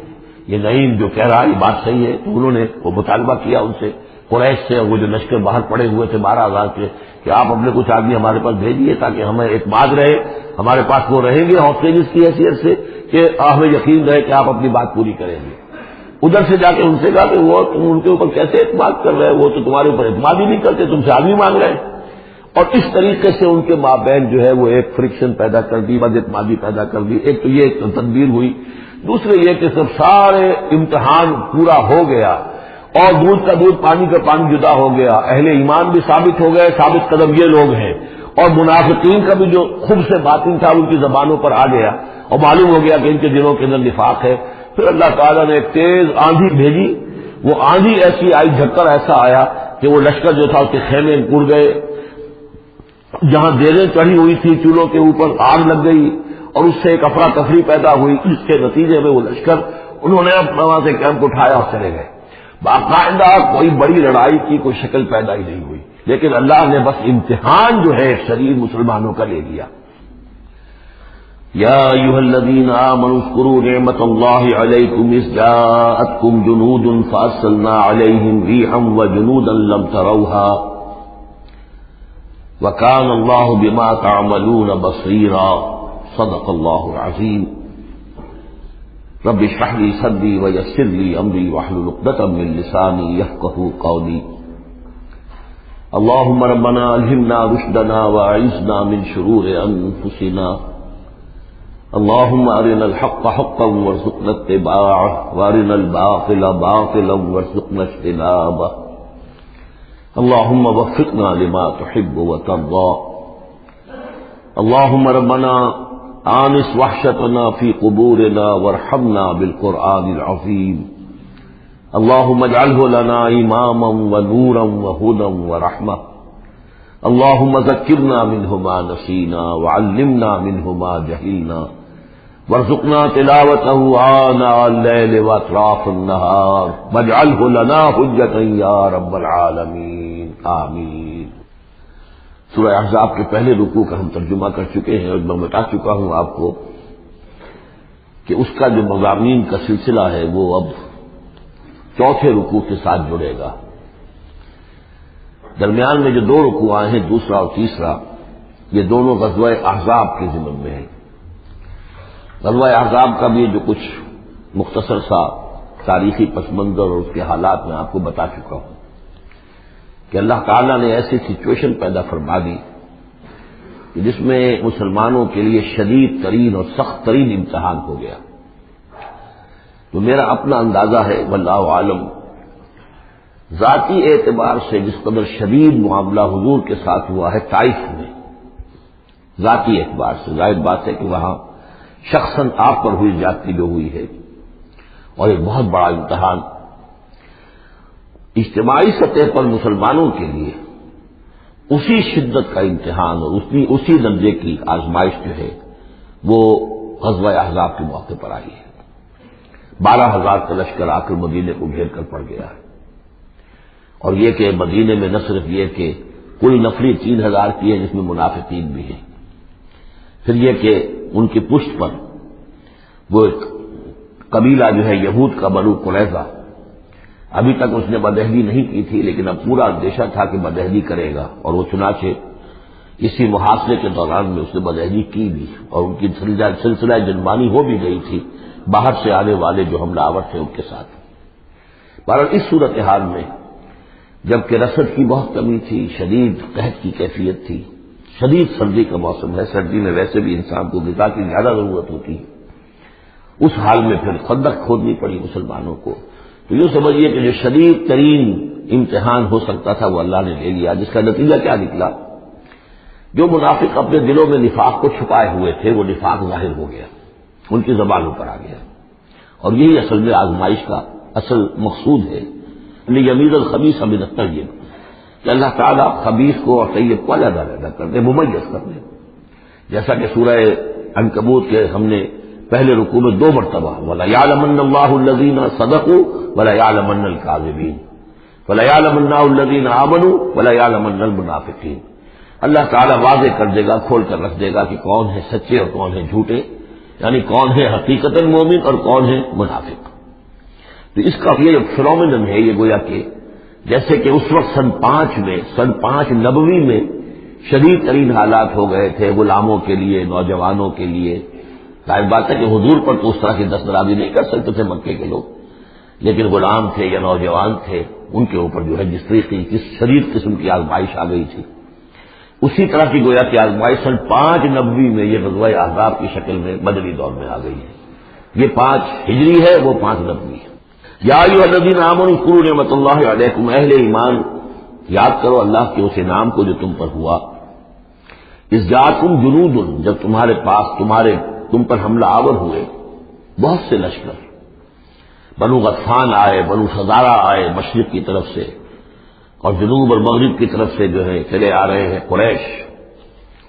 یہ نعیم جو کہہ رہا ہے یہ بات صحیح ہے. تو انہوں نے وہ مطالبہ کیا ان سے, قریش سے, وہ جو لشکر باہر پڑے ہوئے تھے 12,000 کے, کہ آپ اپنے کچھ آدمی ہمارے پاس بھیجیے تاکہ ہمیں اعتماد رہے, ہمارے پاس وہ رہیں گے ہاسٹیجز کی حیثیت سے, کہ ہمیں یقین رہے کہ آپ اپنی بات پوری کریں گے. ادھر سے جا کے ان سے کہا کہ وہ تم ان کے اوپر کیسے اعتماد کر رہے, وہ تو تمہارے اوپر اعتماد ہی نہیں کرتے, تم سے آدمی مانگ رہے ہیں. اور اس طریقے سے ان کے مابین جو ہے وہ ایک فرکشن پیدا کر دی, بد اعتمادی پیدا کر دی. ایک تو یہ ایک تدبیر ہوئی, دوسرے یہ کہ سب سارے امتحان پورا ہو گیا اور دودھ کا دودھ پانی کا پانی جدا ہو گیا. اہل ایمان بھی ثابت ہو گئے, ثابت قدم یہ لوگ ہیں, اور منافقین کا بھی جو خود سے باطن تھا ان کی زبانوں پر آ گیا, اور معلوم ہو گیا کہ ان کے دلوں کے اندر نفاق ہے. پھر اللہ تعالیٰ نے ایک تیز آندھی بھیجی. وہ آندھی ایسی آئی, جھکر ایسا آیا کہ وہ لشکر جو تھا اس کے خیمے اڑ گئے. جہاں دیریں چڑھی ہوئی تھی چولہوں کے اوپر آگ لگ گئی, اور اس سے ایک افراتفری پیدا ہوئی. اس کے نتیجے میں وہ لشکر انہوں نے وہاں سے کیمپ اٹھایا اور چلے گئے. باقاعدہ کوئی بڑی لڑائی کی کوئی شکل پیدا ہی نہیں ہوئی, لیکن اللہ نے بس امتحان جو ہے شریر مسلمانوں کا لے لیا. یا ایھا الذین آمنوا اذکروا نعمت اللہ علیکم اذ جاءتکم جنود فارسلنا علیہم ریحا وجنودا لم تروها وکان اللہ بما تعملون بصیرا. صدق اللہ العظیم. رب اشرح لي صدري ويسر لي امري واحلل عقدة من لساني يفقهوا قولي. اللهم ربنا الهمنا رشدنا واعذنا من شرور انفسنا. اللهم ارنا الحق حقا وارزقنا اتباعه وارنا الباطل باطلا وارزقنا اجتنابه. اللهم وفقنا لما تحب وترضى. اللهم ربنا آنس وحشتنا في قبورنا وارحمنا بالقرآن العظيم. اللهم اجعله لنا إماما ونورا وهدى ورحمة. اللهم ذكرنا منه ما نسينا وعلمنا منه ما جهلنا وارزقنا تلاوته آناء الليل وأطراف النهار واجعله لنا حجة يا رب العالمين. آمين. سورہ احزاب کے پہلے رکوع کا ہم ترجمہ کر چکے ہیں, اور میں بتا چکا ہوں آپ کو کہ اس کا جو مضامین کا سلسلہ ہے وہ اب چوتھے رکوع کے ساتھ جڑے گا. درمیان میں جو 2 رکوع آئے ہیں, دوسرا اور تیسرا, یہ دونوں غزوہ احزاب کے ضمن میں ہیں. غزوہ احزاب کا بھی جو کچھ مختصر سا تاریخی پس منظر اور اس کے حالات میں آپ کو بتا چکا ہوں کہ اللہ تعالیٰ نے ایسی سچویشن پیدا فرما دی کہ جس میں مسلمانوں کے لیے شدید ترین اور سخت ترین امتحان ہو گیا. تو میرا اپنا اندازہ ہے, واللہ عالم, ذاتی اعتبار سے جس قدر شدید معاملہ حضور کے ساتھ ہوا ہے طائف میں, ذاتی اعتبار سے ظاہر بات ہے کہ وہاں شخصاً آپ پر ہوئی زیادتی جو ہوئی ہے, اور ایک بہت بڑا امتحان اجتماعی سطح پر مسلمانوں کے لیے اسی شدت کا امتحان اور اسی درجے کی آزمائش جو ہے وہ غزوہ احزاب کے موقع پر آئی ہے۔ 12,000 کا لشکر آ کر مدینے کو گھیر کر پڑ گیا ہے، اور یہ کہ مدینے میں نہ صرف یہ کہ کل نفری 3,000 کی ہے جس میں منافقین بھی ہیں، پھر یہ کہ ان کی پشت پر وہ ایک قبیلہ جو ہے یہود کا بنو قریظہ، ابھی تک اس نے بدہلی نہیں کی تھی لیکن اب پورا اندیشہ تھا کہ بدہلی کرے گا، اور وہ چنانچہ اسی محاصرے کے دوران میں اس نے بدہلی کی بھی، اور ان کی سلسلہ جنبانی ہو بھی گئی تھی باہر سے آنے والے جو حملہ آور تھے ان کے ساتھ۔ بہرحال اس صورتحال میں جبکہ رسد کی بہت کمی تھی، شدید قحط کی کیفیت تھی، شدید سردی کا موسم ہے، سردی میں ویسے بھی انسان کو غذا کی زیادہ ضرورت ہوتی ہے، اس حال میں پھر خندق کھودنی پڑی مسلمانوں کو۔ تو یوں سمجھیے کہ جو شدید ترین امتحان ہو سکتا تھا وہ اللہ نے لے لیا، جس کا نتیجہ کیا نکلا؟ جو منافق اپنے دلوں میں نفاق کو چھپائے ہوئے تھے وہ نفاق ظاہر ہو گیا، ان کی زبانوں پر آ گیا، اور یہی اصل میں آزمائش کا اصل مقصود ہے۔ لیمیز الخبیث من الطیب، کہ اللہ تعالیٰ خبیث کو اور طیب کو علیحدہ کر دے، ممیز کر دے، جیسا کہ سورہ عنکبوت کے ہم نے پہلے رکوع میں 2 مرتبہ وَلَيَعْلَمَنَّ اللَّهُ الَّذِينَ صَدَقُوا وَلَيَعْلَمَنَّ الْكَاذِبِينَ وَلَيَعْلَمَنَّ الَّذِينَ آمَنُوا وَلَيَعْلَمَنَّ الْمُنَافِقِينَ، اللہ تعالیٰ واضح کر دے گا، کھول کر رکھ دے گا کہ کون ہے سچے اور کون ہے جھوٹے، یعنی کون ہے حقیقتاً مومن اور کون ہے منافق۔ تو اس کا یہ فنومینن ہے، یہ گویا کہ جیسے کہ اس وقت سن 5 نبوی میں شدید ترین حالات ہو گئے تھے غلاموں کے لیے، نوجوانوں کے لیے۔ ظاہر بات ہے کہ حضور پر تو اس طرح کی دسترازی نہیں کر سکتے تھے مکے کے لوگ، لیکن غلام تھے یا نوجوان تھے ان کے اوپر جو ہے جس طریقے کی شدید قسم کی آزمائش آ گئی تھی، اسی طرح کی گویا کہ آزمائش سن 5 نبوی میں یہ غزوہ احزاب کی شکل میں مدنی دور میں آ گئی ہے۔ یہ 5 ہجری ہے، وہ 5 نبوی ہے۔ یا ایھا الذین آمنوا اذکروا نعمت اللہ علیکم، اہل ایمان یاد کرو اللہ کے اس انعام کو جو تم پر ہوا۔ اذ جاءکم جنود، جب تمہارے پاس تم پر حملہ آور ہوئے بہت سے لشکر، بنو غطفان آئے، بنو فزارہ آئے مشرق کی طرف سے، اور جنوب اور مغرب کی طرف سے جو ہے چلے آ رہے ہیں قریش،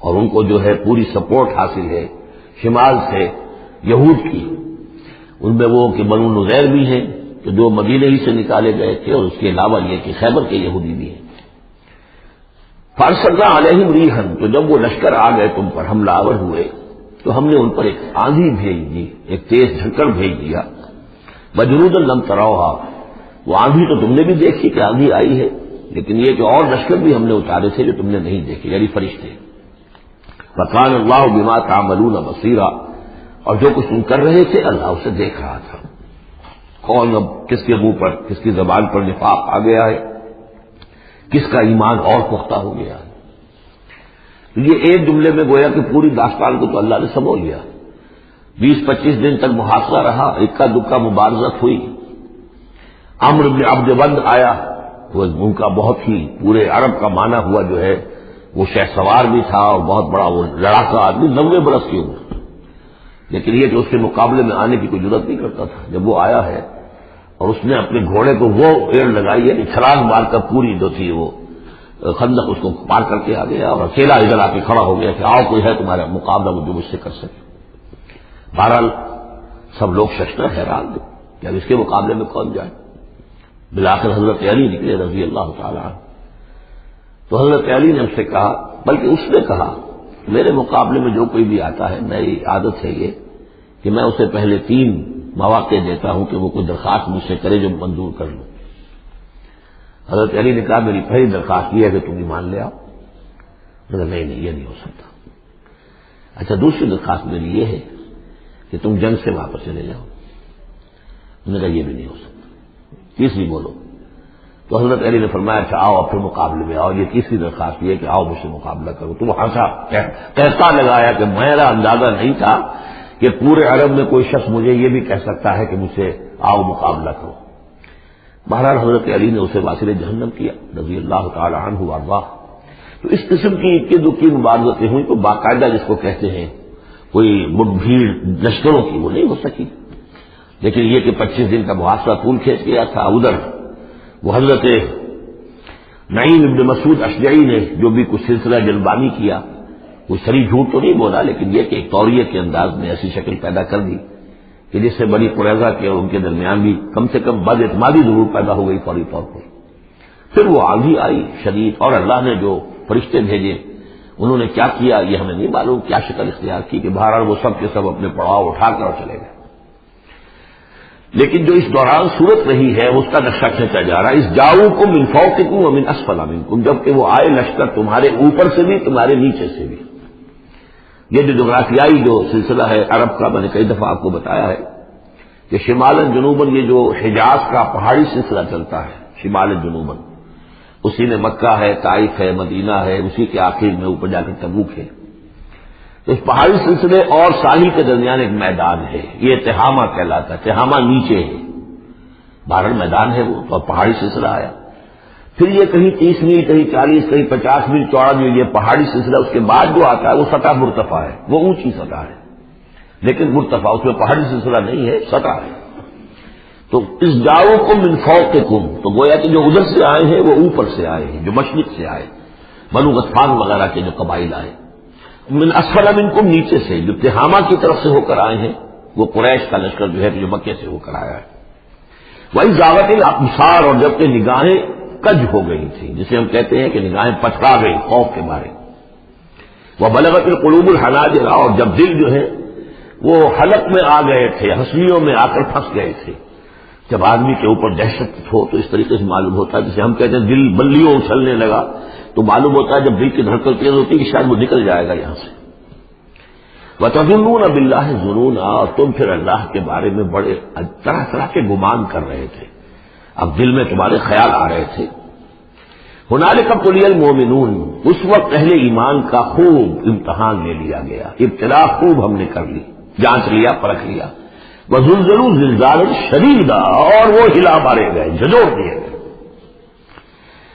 اور ان کو جو ہے پوری سپورٹ حاصل ہے شمال سے یہود کی، ان میں وہ کہ بنو نذیر بھی ہیں کہ جو مدینے ہی سے نکالے گئے تھے، اور اس کے علاوہ یہ کہ خیبر کے یہودی بھی ہیں۔ فارسلنا علیہم ریحا، تو جب وہ لشکر آ گئے تم پر حملہ آور ہوئے تو ہم نے ان پر ایک آندھی بھیج دی، ایک تیز جھکڑ بھیج دیا۔ وجنودا لم تروها، وہ آندھی تو تم نے بھی دیکھی کہ آندھی آئی ہے، لیکن یہ کہ اور لشکر بھی ہم نے اتارے تھے جو تم نے نہیں دیکھے، یعنی فرشتے۔ وکان اللہ بما تعملون بصیرا، اور جو کچھ تم کر رہے تھے اللہ اسے دیکھ رہا تھا۔ کون اب کس کے منہ پر، کس کی زبان پر نفاق آ گیا ہے، کس کا ایمان اور پختہ ہو گیا ہے۔ یہ ایک جملے میں گویا کہ پوری داستان کو تو اللہ نے سمو لیا۔ 20-25 دن تک محاصرہ رہا، اکا دکا مبارزت ہوئی۔ عمرو بن عبد ود آیا، وہ ان کا بہت ہی پورے عرب کا معنی ہوا جو ہے، وہ شہ سوار بھی تھا اور بہت بڑا وہ لڑاکا آدمی، 90 برس کی عمر، لیکن یہ کہ اس کے مقابلے میں آنے کی کوئی ضرورت نہیں کرتا تھا۔ جب وہ آیا ہے اور اس نے اپنے گھوڑے کو وہ ایڑ لگائی ہے کہ چھلانگ مار کر پوری جو تھی وہ خندق اس کو پار کر کے آ گیا، اور اکیلا ادھر آ کے کھڑا ہو گیا کہ آؤ کوئی ہے تمہارا مقابلہ جو مجھ سے کر سکے۔ بہرحال سب لوگ ششدر حیران تھے کہ اب اس کے مقابلے میں کون جائے۔ بالآخر حضرت علی نکلے رضی اللہ تعالیٰ عنہ، تو حضرت علی نے ہم سے کہا، بلکہ اس نے کہا میرے مقابلے میں جو کوئی بھی آتا ہے میری عادت ہے یہ کہ میں اسے پہلے 3 مواقع دیتا ہوں کہ وہ کوئی درخواست مجھ سے کرے جو منظور کر لوں۔ حضرت علی نے کہا میری پہلی درخواست یہ ہے کہ تم ایمان لے آؤ۔ میں نے کہا نہیں یہ نہیں ہو سکتا۔ اچھا دوسری درخواست میری یہ ہے کہ تم جنگ سے واپس چلے جاؤ۔ میں نے کہا یہ بھی نہیں ہو سکتا۔ تیسری بولو۔ تو حضرت علی نے فرمایا اچھا آؤ اب پھر مقابلے میں آؤ، یہ تیسری درخواست یہ ہے کہ آؤ مجھ سے مقابلہ کرو۔ تو وہ ہنسا، کہتا لگایا کہ میرا اندازہ نہیں تھا کہ پورے عرب میں کوئی شخص مجھے یہ بھی کہہ سکتا ہے کہ مجھ سے آؤ مقابلہ کرو۔ بہرحال حضرت علی نے اسے واصل جہنم کیا رضی اللہ تعالی عنہ وارضاہ۔ تو اس قسم کی اکی دکی مبارزتیں ہوئی تو باقاعدہ جس کو کہتے ہیں کوئی مٹ بھیڑ لشکروں کی وہ نہیں ہو سکی، لیکن یہ کہ 25 دن کا محاصرہ طول کھینچ گیا تھا۔ ادھر وہ حضرت نعیم ابن مسعود اشجعی نے جو بھی کچھ سلسلہ جلبانی کیا، کوئی صریح جھوٹ تو نہیں بولا، لیکن یہ کہ ایک توریہ کے انداز میں ایسی شکل پیدا کر دی کہ جس سے بنی قریظہ کے اور ان کے درمیان بھی کم سے کم بد اعتمادی ضرور پیدا ہو گئی فوری طور پر۔ پھر وہ آندھی آئی شدید، اور اللہ نے جو فرشتے بھیجے انہوں نے کیا کیا یہ ہمیں نہیں معلوم، کیا شکل اختیار کی، کہ بہرحال وہ سب کے سب اپنے پڑاؤ اٹھا کر چلے گئے۔ لیکن جو اس دوران صورت رہی ہے اس کا نقشہ کھینچا جا رہا ہے، اس جاؤکم من فوقکم ومن اسفل منکم، جبکہ وہ آئے لشکر تمہارے اوپر سے بھی تمہارے نیچے سے بھی۔ یہ جو جغرافیائی جو سلسلہ ہے عرب کا، میں نے کئی دفعہ آپ کو بتایا ہے کہ شمالاً جنوباً یہ جو حجاز کا پہاڑی سلسلہ چلتا ہے شمالاً جنوباً، اسی میں مکہ ہے، طائف ہے، مدینہ ہے، اسی کے آخر میں اوپر جا کر تبوک ہے۔ تو اس پہاڑی سلسلے اور ساحل کے درمیان ایک میدان ہے، یہ تہامہ کہلاتا ہے۔ تہامہ نیچے ہے، بہرحال میدان ہے وہ، اور پہاڑی سلسلہ آیا۔ پھر یہ کہیں 30 میل، کہیں 40، کہیں 50 میل چوڑا جو یہ پہاڑی سلسلہ، اس کے بعد جو آتا ہے وہ سطح مرتفع ہے، وہ اونچی سطح ہے، لیکن مرتفع، اس میں پہاڑی سلسلہ نہیں ہے، سطح ہے۔ تو اس جاؤکم من فوقکم، تو گویا کہ جو ادھر سے آئے ہیں وہ اوپر سے آئے ہیں، جو مشرق سے آئے، بنو غطفان وغیرہ کے جو قبائل آئے۔ من اسفل منکم، نیچے سے، جو تہامہ کی طرف سے ہو کر آئے ہیں وہ قریش کا لشکر جو ہے جو مکے سے ہو کر آیا ہے۔ وہی زاغت الابصار، اور جبکہ نگاہیں کج ہو گئی تھیں، جسے ہم کہتے ہیں کہ نگاہیں پتھرا گئی خوف کے مارے۔ وبلغت القلوب الحناجر، اور جب دل جو ہے وہ حلق میں آ گئے تھے، ہنسلیوں میں آ کر پھنس گئے تھے۔ جب آدمی کے اوپر دہشت ہو تو اس طریقے سے معلوم ہوتا ہے، جسے ہم کہتے ہیں دل بلیوں اچھلنے لگا، تو معلوم ہوتا ہے جب دل کی دھڑکن تیز ہوتی ہے کہ شاید وہ نکل جائے گا یہاں سے۔ وَتَظُنُّونَ بِاللَّهِ الظُّنُونَ، اور تم پھر اللہ کے بارے میں بڑے طرح طرح کے گمان کر رہے تھے، اب دل میں تمہارے خیال آ رہے تھے۔ هُنَالِكَ ابْتُلِيَ الْمُؤْمِنُونَ، اس وقت اہل ایمان کا خوب امتحان لے لیا گیا، ابتلا خوب ہم نے کر لی، جانچ لیا، پرکھ لیا۔ وَزُلْزِلُوا زِلْزَالًا شَدِيدًا، اور وہ ہلا مارے گئے، جھنجھوڑ دیے گئے۔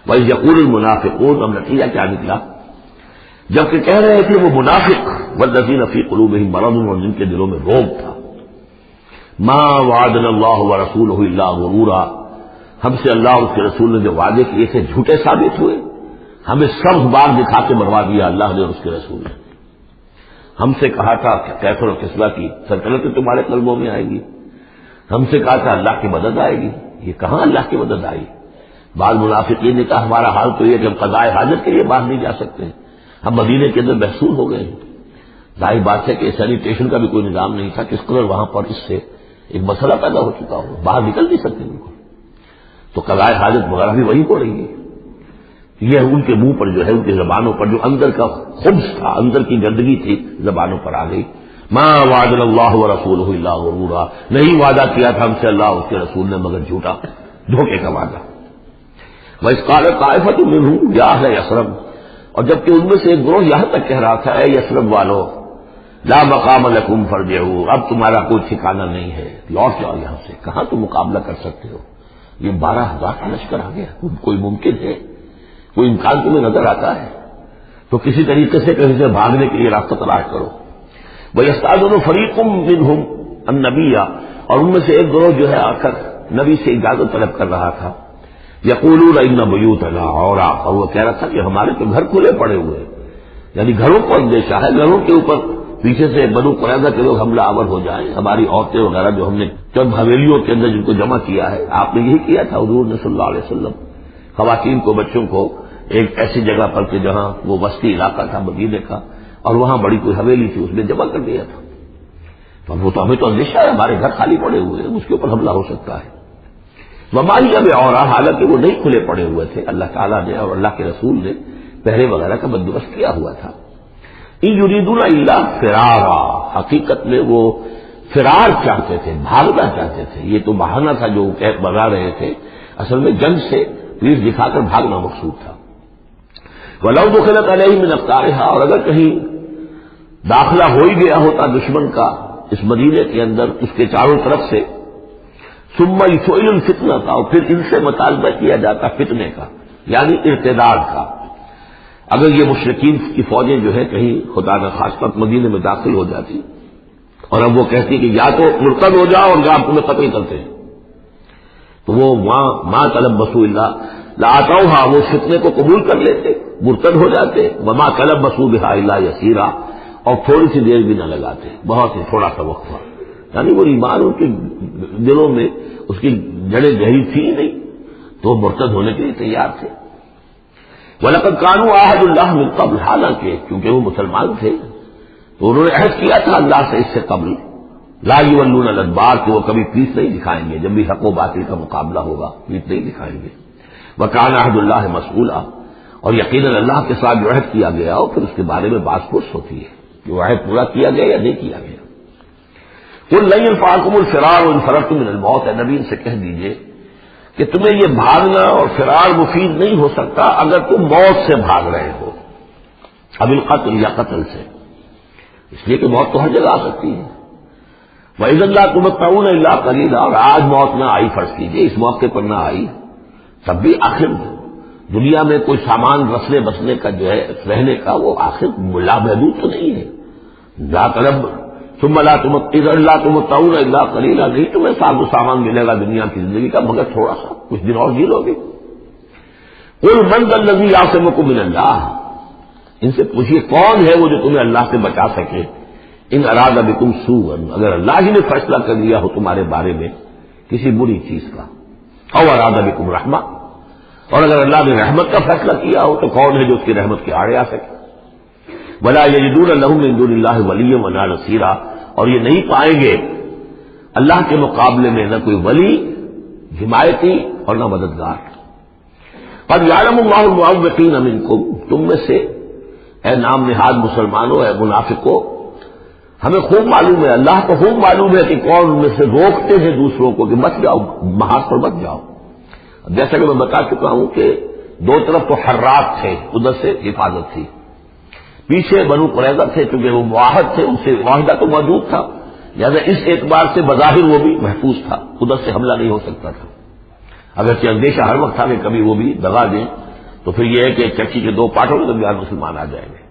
وَإِذْ يَقُولُ الْمُنَافِقُونَ، اب نتیجہ کیا نکلا؟ جبکہ کہہ رہے تھے وہ منافق، وَالَّذِينَ فِي قُلُوبِهِم مَرَضٌ، اور جن کے دلوں میں روگ تھا، مَا وَعَدَنَا اللَّهُ وَرَسُولُهُ إِلَّا غُرُورًا، ہم سے اللہ اور اس کے رسول نے جو وعدے کیے تھے جھوٹے ثابت ہوئے، ہمیں سبز باغ دکھا کے مروا دیا اللہ نے اور اس کے رسول نے۔ ہم سے کہا تھا کہ کیسر اور کسرا کی سلطنت تمہارے قلبوں میں آئے گی، ہم سے کہا تھا اللہ کی مدد آئے گی، یہ کہاں اللہ کی مدد آئی؟ بعض منافقین نے کہا ہمارا حال تو یہ کہ ہم قضائے حاجت کے لیے باہر نہیں جا سکتے، ہم مدینے کے اندر محصول ہو گئے ہیں۔ ظاہر بات ہے کہ سینیٹیشن کا بھی کوئی نظام نہیں تھا، کس قدر وہاں پر اس سے ایک مسئلہ پیدا ہو چکا ہو، باہر نکل نہیں سکتے بالکل، تو قضائے حاجت وغیرہ بھی وہی ہو رہی ہے۔ یہ ان کے منہ پر جو ہے، ان کی زبانوں پر جو اندر کا خبث تھا، اندر کی گندگی تھی، زبانوں پر آ گئی۔ ما وعدنا اللہ ورسولہ الا غرورا، نہیں وعدہ کیا تھا ہم سے اللہ اور اس کے رسول نے مگر جھوٹا، دھوکے کا وعدہ۔ وَإِذْ قَالَتْ طَائِفَةٌ مِّنْهُمْ يَا أَهْلَ يَثْرِبَ، اور جبکہ ان میں سے ایک گروہ یہاں تک کہہ رہا تھا، اے یثرب والو، لا مقام لکم فارجعوا، اب تمہارا کوئی ٹھکانہ نہیں ہے، لوٹ جاؤ یہاں سے، کہاں تم مقابلہ کر سکتے ہو؟ یہ 12,000 کا لشکر آ گیا، کوئی ممکن ہے؟ کوئی امکان تمہیں نظر آتا ہے؟ تو کسی طریقے سے کہیں سے بھاگنے کے لیے راستہ تلاش کرو۔ وَيَسْتَأْذِنُ فَرِيقٌ مِّنْهُمْ النَّبِيَّ، اور ان میں سے ایک گروہ جو ہے آ کر نبی سے اجازت طلب کر رہا تھا، يَقُولُونَ إِنَّ بُيُوتَنَا عَوْرَةٌ، اور وہ کہہ رہا تھا کہ ہمارے تو گھر کھلے پڑے ہوئے ہیں، یعنی گھروں کو اندیشہ ہے، گھروں کے اوپر پیچھے سے بنو قریظہ کے لوگ حملہ آور ہو جائیں، ہماری عورتیں وغیرہ جو ہم نے چند حویلیوں کے اندر جن کو جمع کیا ہے، آپ نے یہی کیا تھا حضور نے صلی اللہ علیہ وسلم، خواتین کو، بچوں کو ایک ایسی جگہ پر کہ جہاں وہ وسطی علاقہ تھا مدینے کا، اور وہاں بڑی کوئی حویلی تھی، اس میں جمع کر دیا تھا۔ تو وہ تو ہمیں تو اندیشہ ہے، ہمارے گھر خالی پڑے ہوئے ہیں، اس کے اوپر حملہ ہو سکتا ہے۔ وما ہی اب اور حالانکہ وہ نہیں کھلے پڑے ہوئے تھے، اللہ تعالیٰ نے اور اللہ کے رسول نے پہرے وغیرہ کا بندوبست کیا ہوا تھا۔ ان یریدون الا فرارا، حقیقت میں وہ فرار چاہتے تھے، بھاگنا چاہتے تھے، یہ تو بہانہ تھا جو بگا رہے تھے، اصل میں جنگ سے پیٹھ دکھا کر بھاگنا مقصود تھا۔ وَلَوْ دُخِلَتْ عَلَيْهِمْ مِنْ أَقْطَارِهَا، اور اگر کہیں داخلہ ہو ہی گیا ہوتا دشمن کا اس مدینے کے اندر اس کے چاروں طرف سے، ثُمَّ يُسْئِلُ الْفِتْنَةَ، اور پھر ان سے مطالبہ کیا جاتا فتنے کا، یعنی ارتداد کا۔ اگر یہ مشرکین کی فوجیں جو ہے کہیں خدا نہ خاصہ مدینے میں داخل ہو جاتی اور اب وہ کہتی کہ یا تو مرتد ہو جاؤ اور یا ہم تمہیں قتل کرتے ہیں، تو وہ ماں تلبسوا الا لآتوها، وہ فتنے کو قبول کر لیتے، مرتد ہو جاتے، وما تلبسوا بها الا یسیرا، اور تھوڑی سی دیر بھی نہ لگاتے، بہت ہی تھوڑا سا وقت تھا، یعنی وہ ایمان ان کے دلوں میں اس کی جڑیں گہری تھی ہی نہیں، تو وہ مرتد ہونے کے لیے تیار تھے۔ وَلَقَدْ كَانُوا عَاهَدُوا اللَّهِ مِن قَبْلُ، حالانکہ کیونکہ وہ مسلمان تھے تو انہوں نے عہد کیا تھا اللہ سے اس سے قبل، لا یولون الادبار، کہ وہ کبھی پیٹھ نہیں دکھائیں گے، جب بھی حق و باطل کا مقابلہ ہوگا پیٹھ نہیں دکھائیں گے۔ وَكَانَ عَهْدُ اللَّهِ مَسْئُولًا، اور یقیناً اللہ کے ساتھ جو عہد کیا گیا اور پھر اس کے بارے میں بات پرس ہوتی ہے کہ وہ عہد پورا کیا گیا یا نہیں کیا گیا۔ قُل لَّن يَنفَعَكُمُ الْفِرَارُ إِن فَرَرْتُم مِّنَ الْمَوْتِ، اے نبی ان سے کہہ دیجئے کہ تمہیں یہ بھاگنا اور فرار مفید نہیں ہو سکتا اگر تم موت سے بھاگ رہے ہو، اب القتل یا قتل سے، اس لیے کہ موت تو ہر جگہ آ سکتی ہے۔ وَإِذًا لَّا تُمَتَّعُونَ إِلَّا قَلِيلًا، اور آج موت نہ آئی، فرض کیجیے اس موقع پر نہ آئی، تب بھی آخر دنیا میں کوئی سامان رسنے بسنے کا جو ہے رہنے کا وہ آخر لامحدود تو نہیں ہے۔ لا طلب ثم لا تمتعون الا قلیلا، نہیں تمہیں ساز و سامان ملے گا دنیا کی زندگی کا مگر تھوڑا سا، کچھ دن اور جی لو گے۔ قل من ذا الذی یعصمکم من اللہ، ان سے پوچھیے کون ہے وہ جو تمہیں اللہ سے بچا سکے، ان اراد بکم سوءا، اگر اللہ ہی نے فیصلہ کر لیا ہو تمہارے بارے میں کسی بری چیز کا، او اراد بکم رحمہ، اور اگر اللہ نے رحمت کا فیصلہ کیا ہو تو کون ہے جو اس کی رحمت کے آڑے آ سکے۔ ولا یجدون لهم من دون اللہ ولیا ولا نصیرا، اور یہ نہیں پائیں گے اللہ کے مقابلے میں نہ کوئی ولی حمایتی اور نہ مددگار۔ قد یعلم اللہ المعوقین منکم، تم میں سے اے نام نہاد مسلمانوں، اے منافقوں، ہمیں خوب معلوم ہے، اللہ کو خوب معلوم ہے کہ کون ان میں سے روکتے ہیں دوسروں کو کہ مت جاؤ، محاذ پر مت جاؤ۔ جیسا کہ میں بتا چکا ہوں کہ دو طرف تو حرات تھے، ادھر سے حفاظت تھی، پیچھے بنو قریظہ تھے چونکہ وہ معاہد تھے، ان سے معاہدہ تو موجود تھا، لہذا اس اعتبار سے بظاہر وہ بھی محفوظ تھا، ادھر سے حملہ نہیں ہو سکتا تھا، اگرچہ اندیشہ ہر وقت تھا کہ کبھی وہ بھی دگا دیں تو پھر یہ ہے کہ چکی کے دو پارٹوں کے درمیان مسلمان آ جائیں گے۔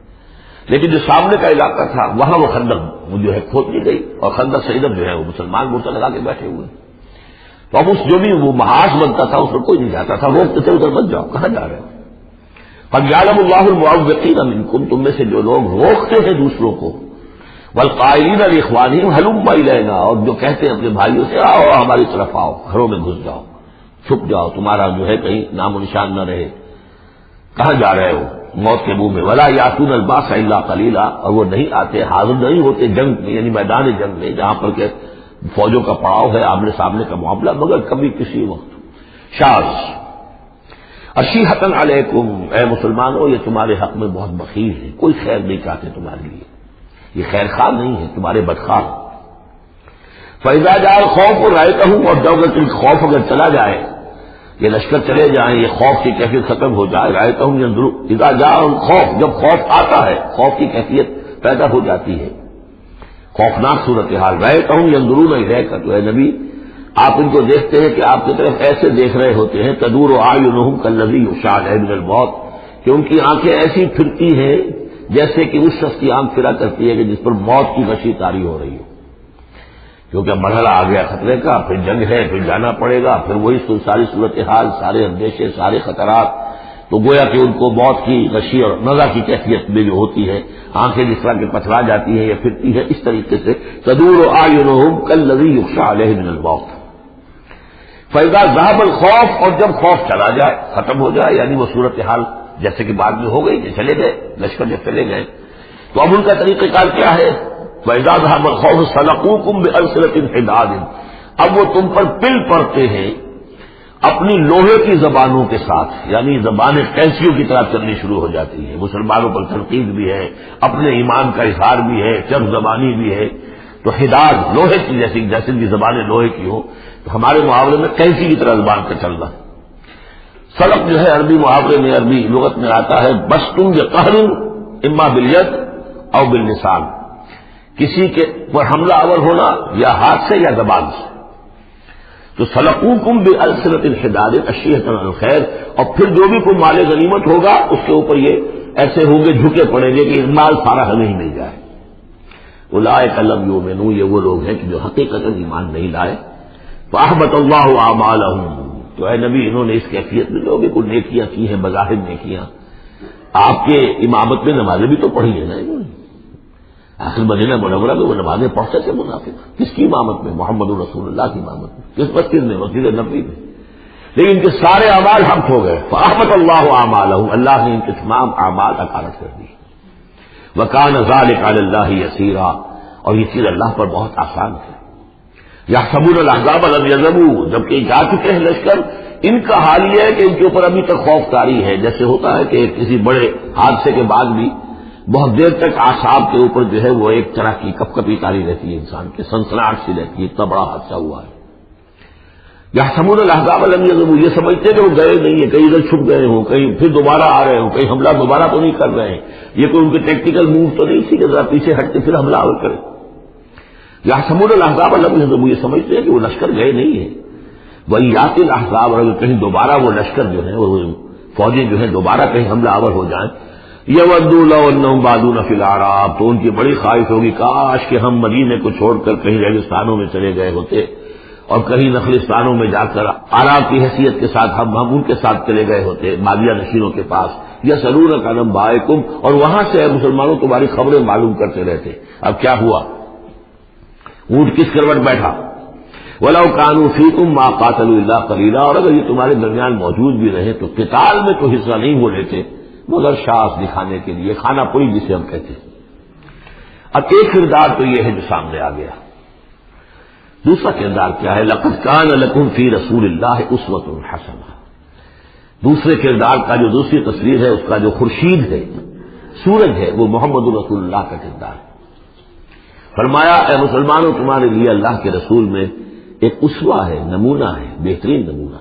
لیکن جو سامنے کا علاقہ تھا وہاں وہ خندق جو ہے کھود دی گئی، اور خندق سے ادھر جو ہے وہ مسلمان مورچہ لگا کے بیٹھے ہوئے، تو اب اس جو بھی وہ محاذ بنتا تھا اس پر کوئی نہیں جاتا تھا، روکتے تھے ادھر مت جاؤ، کہاں جا رہے ہو۔ قد یعلم اللہ المعوقین منکم، تم میں سے جو لوگ روکتے ہیں دوسروں کو، والقائلین لاخوانہم ہلم الینا، اور جو کہتے ہیں اپنے بھائیوں سے آؤ ہماری طرف آؤ، گھروں میں گھس جاؤ، چھپ جاؤ، تمہارا جو ہے کہیں نام و نشان نہ رہے، کہاں جا رہے ہو موت کے منہ میں۔ ولا یاتون الباس الا قلیلا، اور وہ نہیں آتے، حاضر نہیں ہوتے جنگ میں، یعنی میدان جنگ میں جہاں پر کہ فوجوں کا پڑاؤ ہے، آمنے سامنے کا معاملہ، مگر کبھی کسی وقت۔ شاذ اشیحتن علیکم، اے مسلمانوں یہ تمہارے حق میں بہت بخیل ہے، کوئی خیر نہیں چاہتے تمہارے لیے، یہ خیر خواہ نہیں ہے، تمہارے بدخواہ۔ فَإِذَا جَاءَ الْخَوْفُ رَأَيْتَهُمْ، اور جب خوف اگر چلا جائے، یہ لشکر چلے جائیں، یہ خوف کی کیفیت ختم ہو جائے، رَأَيْتَهُمْ يَنظُرُونَ، اذا جاء الخوف، جب خوف آتا ہے، خوف کی کیفیت پیدا ہو جاتی ہے، خوفناک صورتحال، رَأَيْتَهُمْ يَنظُرُونَ إِلَيْكَ، تو اے نبی آپ ان کو دیکھتے ہیں کہ آپ کی طرف ایسے دیکھ رہے ہوتے ہیں، تدور اعینہم کالذی یغشی علیہ من الموت، کہ ان کی آنکھیں ایسی پھرتی ہیں جیسے کہ اس شخص کی آنکھ پھرا کرتی ہے کہ جس پر موت کی غشی طاری ہو رہی ہو، کیونکہ مرحلہ آ گیا خطرے کا، پھر جنگ ہے، پھر جانا پڑے گا، پھر وہی ساری صورتحال، سارے اندیشے، سارے خطرات، تو گویا کہ ان کو موت کی غشی اور نزع کی کیفیت میں جو ہوتی ہے، آنکھیں جس طرح کے پتھرا جاتی ہیں یا پھرتی ہے، اس طریقے سے تدور اعینہم کالذی یغشی علیہ من الموت۔ فَإِذَا ذَهَبَ الْخَوْفُ، اور جب خوف چلا جائے، ختم ہو جائے، یعنی وہ صورتحال جیسے کہ بعد میں ہو گئی کہ چلے گئے لشکر، جب چلے گئے تو اب ان کا طریقہ کار کیا ہے؟ وَإِذَا ذَهَبَ الْخَوْفُ سَلَقُوكُم بِأَلْسِنَةٍ حِدَادٍ، اب وہ تم پر پل پڑتے ہیں اپنی لوہے کی زبانوں کے ساتھ، یعنی زبانیں قینچیوں کی طرح چلنی شروع ہو جاتی ہیں، مسلمانوں پر تنقید بھی ہے، اپنے ایمان کا اظہار بھی ہے، چرب زبانی بھی ہے، تو حداد لوہے کی جیسے کی زبانیں لوہے کی ہو، تو ہمارے محاورے میں قینچی کی طرح زبان کا چلنا۔ سلق جو ہے عربی محاورے میں، عربی لغت میں آتا ہے بسطن بقہر اما بالید او باللسان، کسی کے پر حملہ آور ہونا یا ہاتھ سے یا زبان سے۔ تو سلقوکم بألسنۃ حداد اشیۃ الخیر، اور پھر جو بھی کوئی مال غنیمت ہوگا اس کے اوپر یہ ایسے ہوں گے، جھکے پڑیں گے کہ مال سارا ہمیں ہی مل جائے۔ اولئک لم یؤمنوا، یہ وہ لوگ ہیں کہ جو حقیقت ایمان نہیں لائے۔ فأحبط اللہ اعمالهم، تو اے نبی انہوں نے اس کیفیت میں جو بھی کوئی نیکیاں کی ہیں، بظاہر نیکیاں، آپ کے امامت میں نمازیں بھی تو پڑھی ہیں نا انہوں نے، آخر مدینہ منورہ میں وہ نمازیں پڑھتے تھے منافق، کس کی امامت میں؟ محمد رسول اللہ کی امامت میں، کس مسجد میں؟ مسجد نبوی میں، لیکن ان کے سارے اعمال حق ہو گئے، فاحبط اللہ اعمالهم، اللہ نے ان کے تمام اعمال اکارت کر دی، وکان ذلک علی اللہ یسیرا، اور یہ چیز اللہ پر بہت آسان ہے۔ یحسبون الاحزاب لم یذهبوا، جبکہ جا چکے ہیں لشکر، ان کا حال یہ ہے کہ ان کے اوپر ابھی تک خوف طاری ہے، جیسے ہوتا ہے کہ کسی بڑے حادثے کے بعد بھی بہت دیر تک اعصاب کے اوپر جو ہے وہ ایک طرح کی کپ کپی طاری رہتی ہے، انسان کے سنسناہٹ سی رہتی ہے، اتنا بڑا حادثہ ہوا ہے۔ یحسبون الاحزاب لم یذهبوا، یہ سمجھتے ہیں کہ وہ گئے نہیں ہیں، کہیں ادھر چھپ گئے ہوں، کہیں پھر دوبارہ آ رہے ہوں، کہیں حملہ دوبارہ تو نہیں کر رہے ہیں، یہ کوئی ان کے ٹیکٹیکل موو تو نہیں تھی کہ ذرا پیچھے ہٹ کے پھر حملہ آور کرے۔ یحسبون الاحزاب لم یذهبوا، یہ سمجھتے ہیں کہ وہ لشکر گئے نہیں ہیں، وہی یاتی الاحزاب، اور اگر کہیں دوبارہ وہ لشکر جو ہے وہ فوجیں جو ہیں دوبارہ کہیں حملہ آور ہو جائیں، یودوا لو انہم بادون فی الاعراب، تو ان کی بڑی خواہش ہوگی کاش کہ ہم مدینے کو چھوڑ کر کہیں ریگستانوں میں چلے گئے ہوتے، اور کہیں نخلستانوں میں جا کر اعراب کی حیثیت کے ساتھ ہم ان کے ساتھ چلے گئے ہوتے، بادیہ نشینوں کے پاس، یسألونک عن انبائکم، اور وہاں سے اے مسلمانوں تمہاری خبریں معلوم کرتے رہتے۔ اب کیا ہوا؟ اونٹ کس کروٹ بیٹھا؟ وَلَوْ كَانُوا فِيكُمْ مَا قَاتَلُوا إِلَّا قَلِيلًا، اور اگر یہ تمہارے درمیان موجود بھی رہے تو قتال میں تو حصہ نہیں ہو لیتے مگر شاس دکھانے کے لیے، خانہ پوری جسے ہم کہتے ہیں۔ اب ایک کردار تو یہ ہے جو سامنے آ گیا، دوسرا کردار کیا ہے؟ لَقَدْ كَانَ لَكُمْ فِي رَسُولِ اللَّهِ أُسْوَةٌ حَسَنَةٌ، دوسرے کردار کا جو دوسری تصویر ہے، اس کا جو خورشید ہے، سورج ہے، وہ محمد رسول اللہ کا کردار ہے۔ فرمایا اے مسلمانوں تمہارے لیے اللہ کے رسول میں ایک اسوہ ہے، نمونہ ہے، بہترین نمونہ۔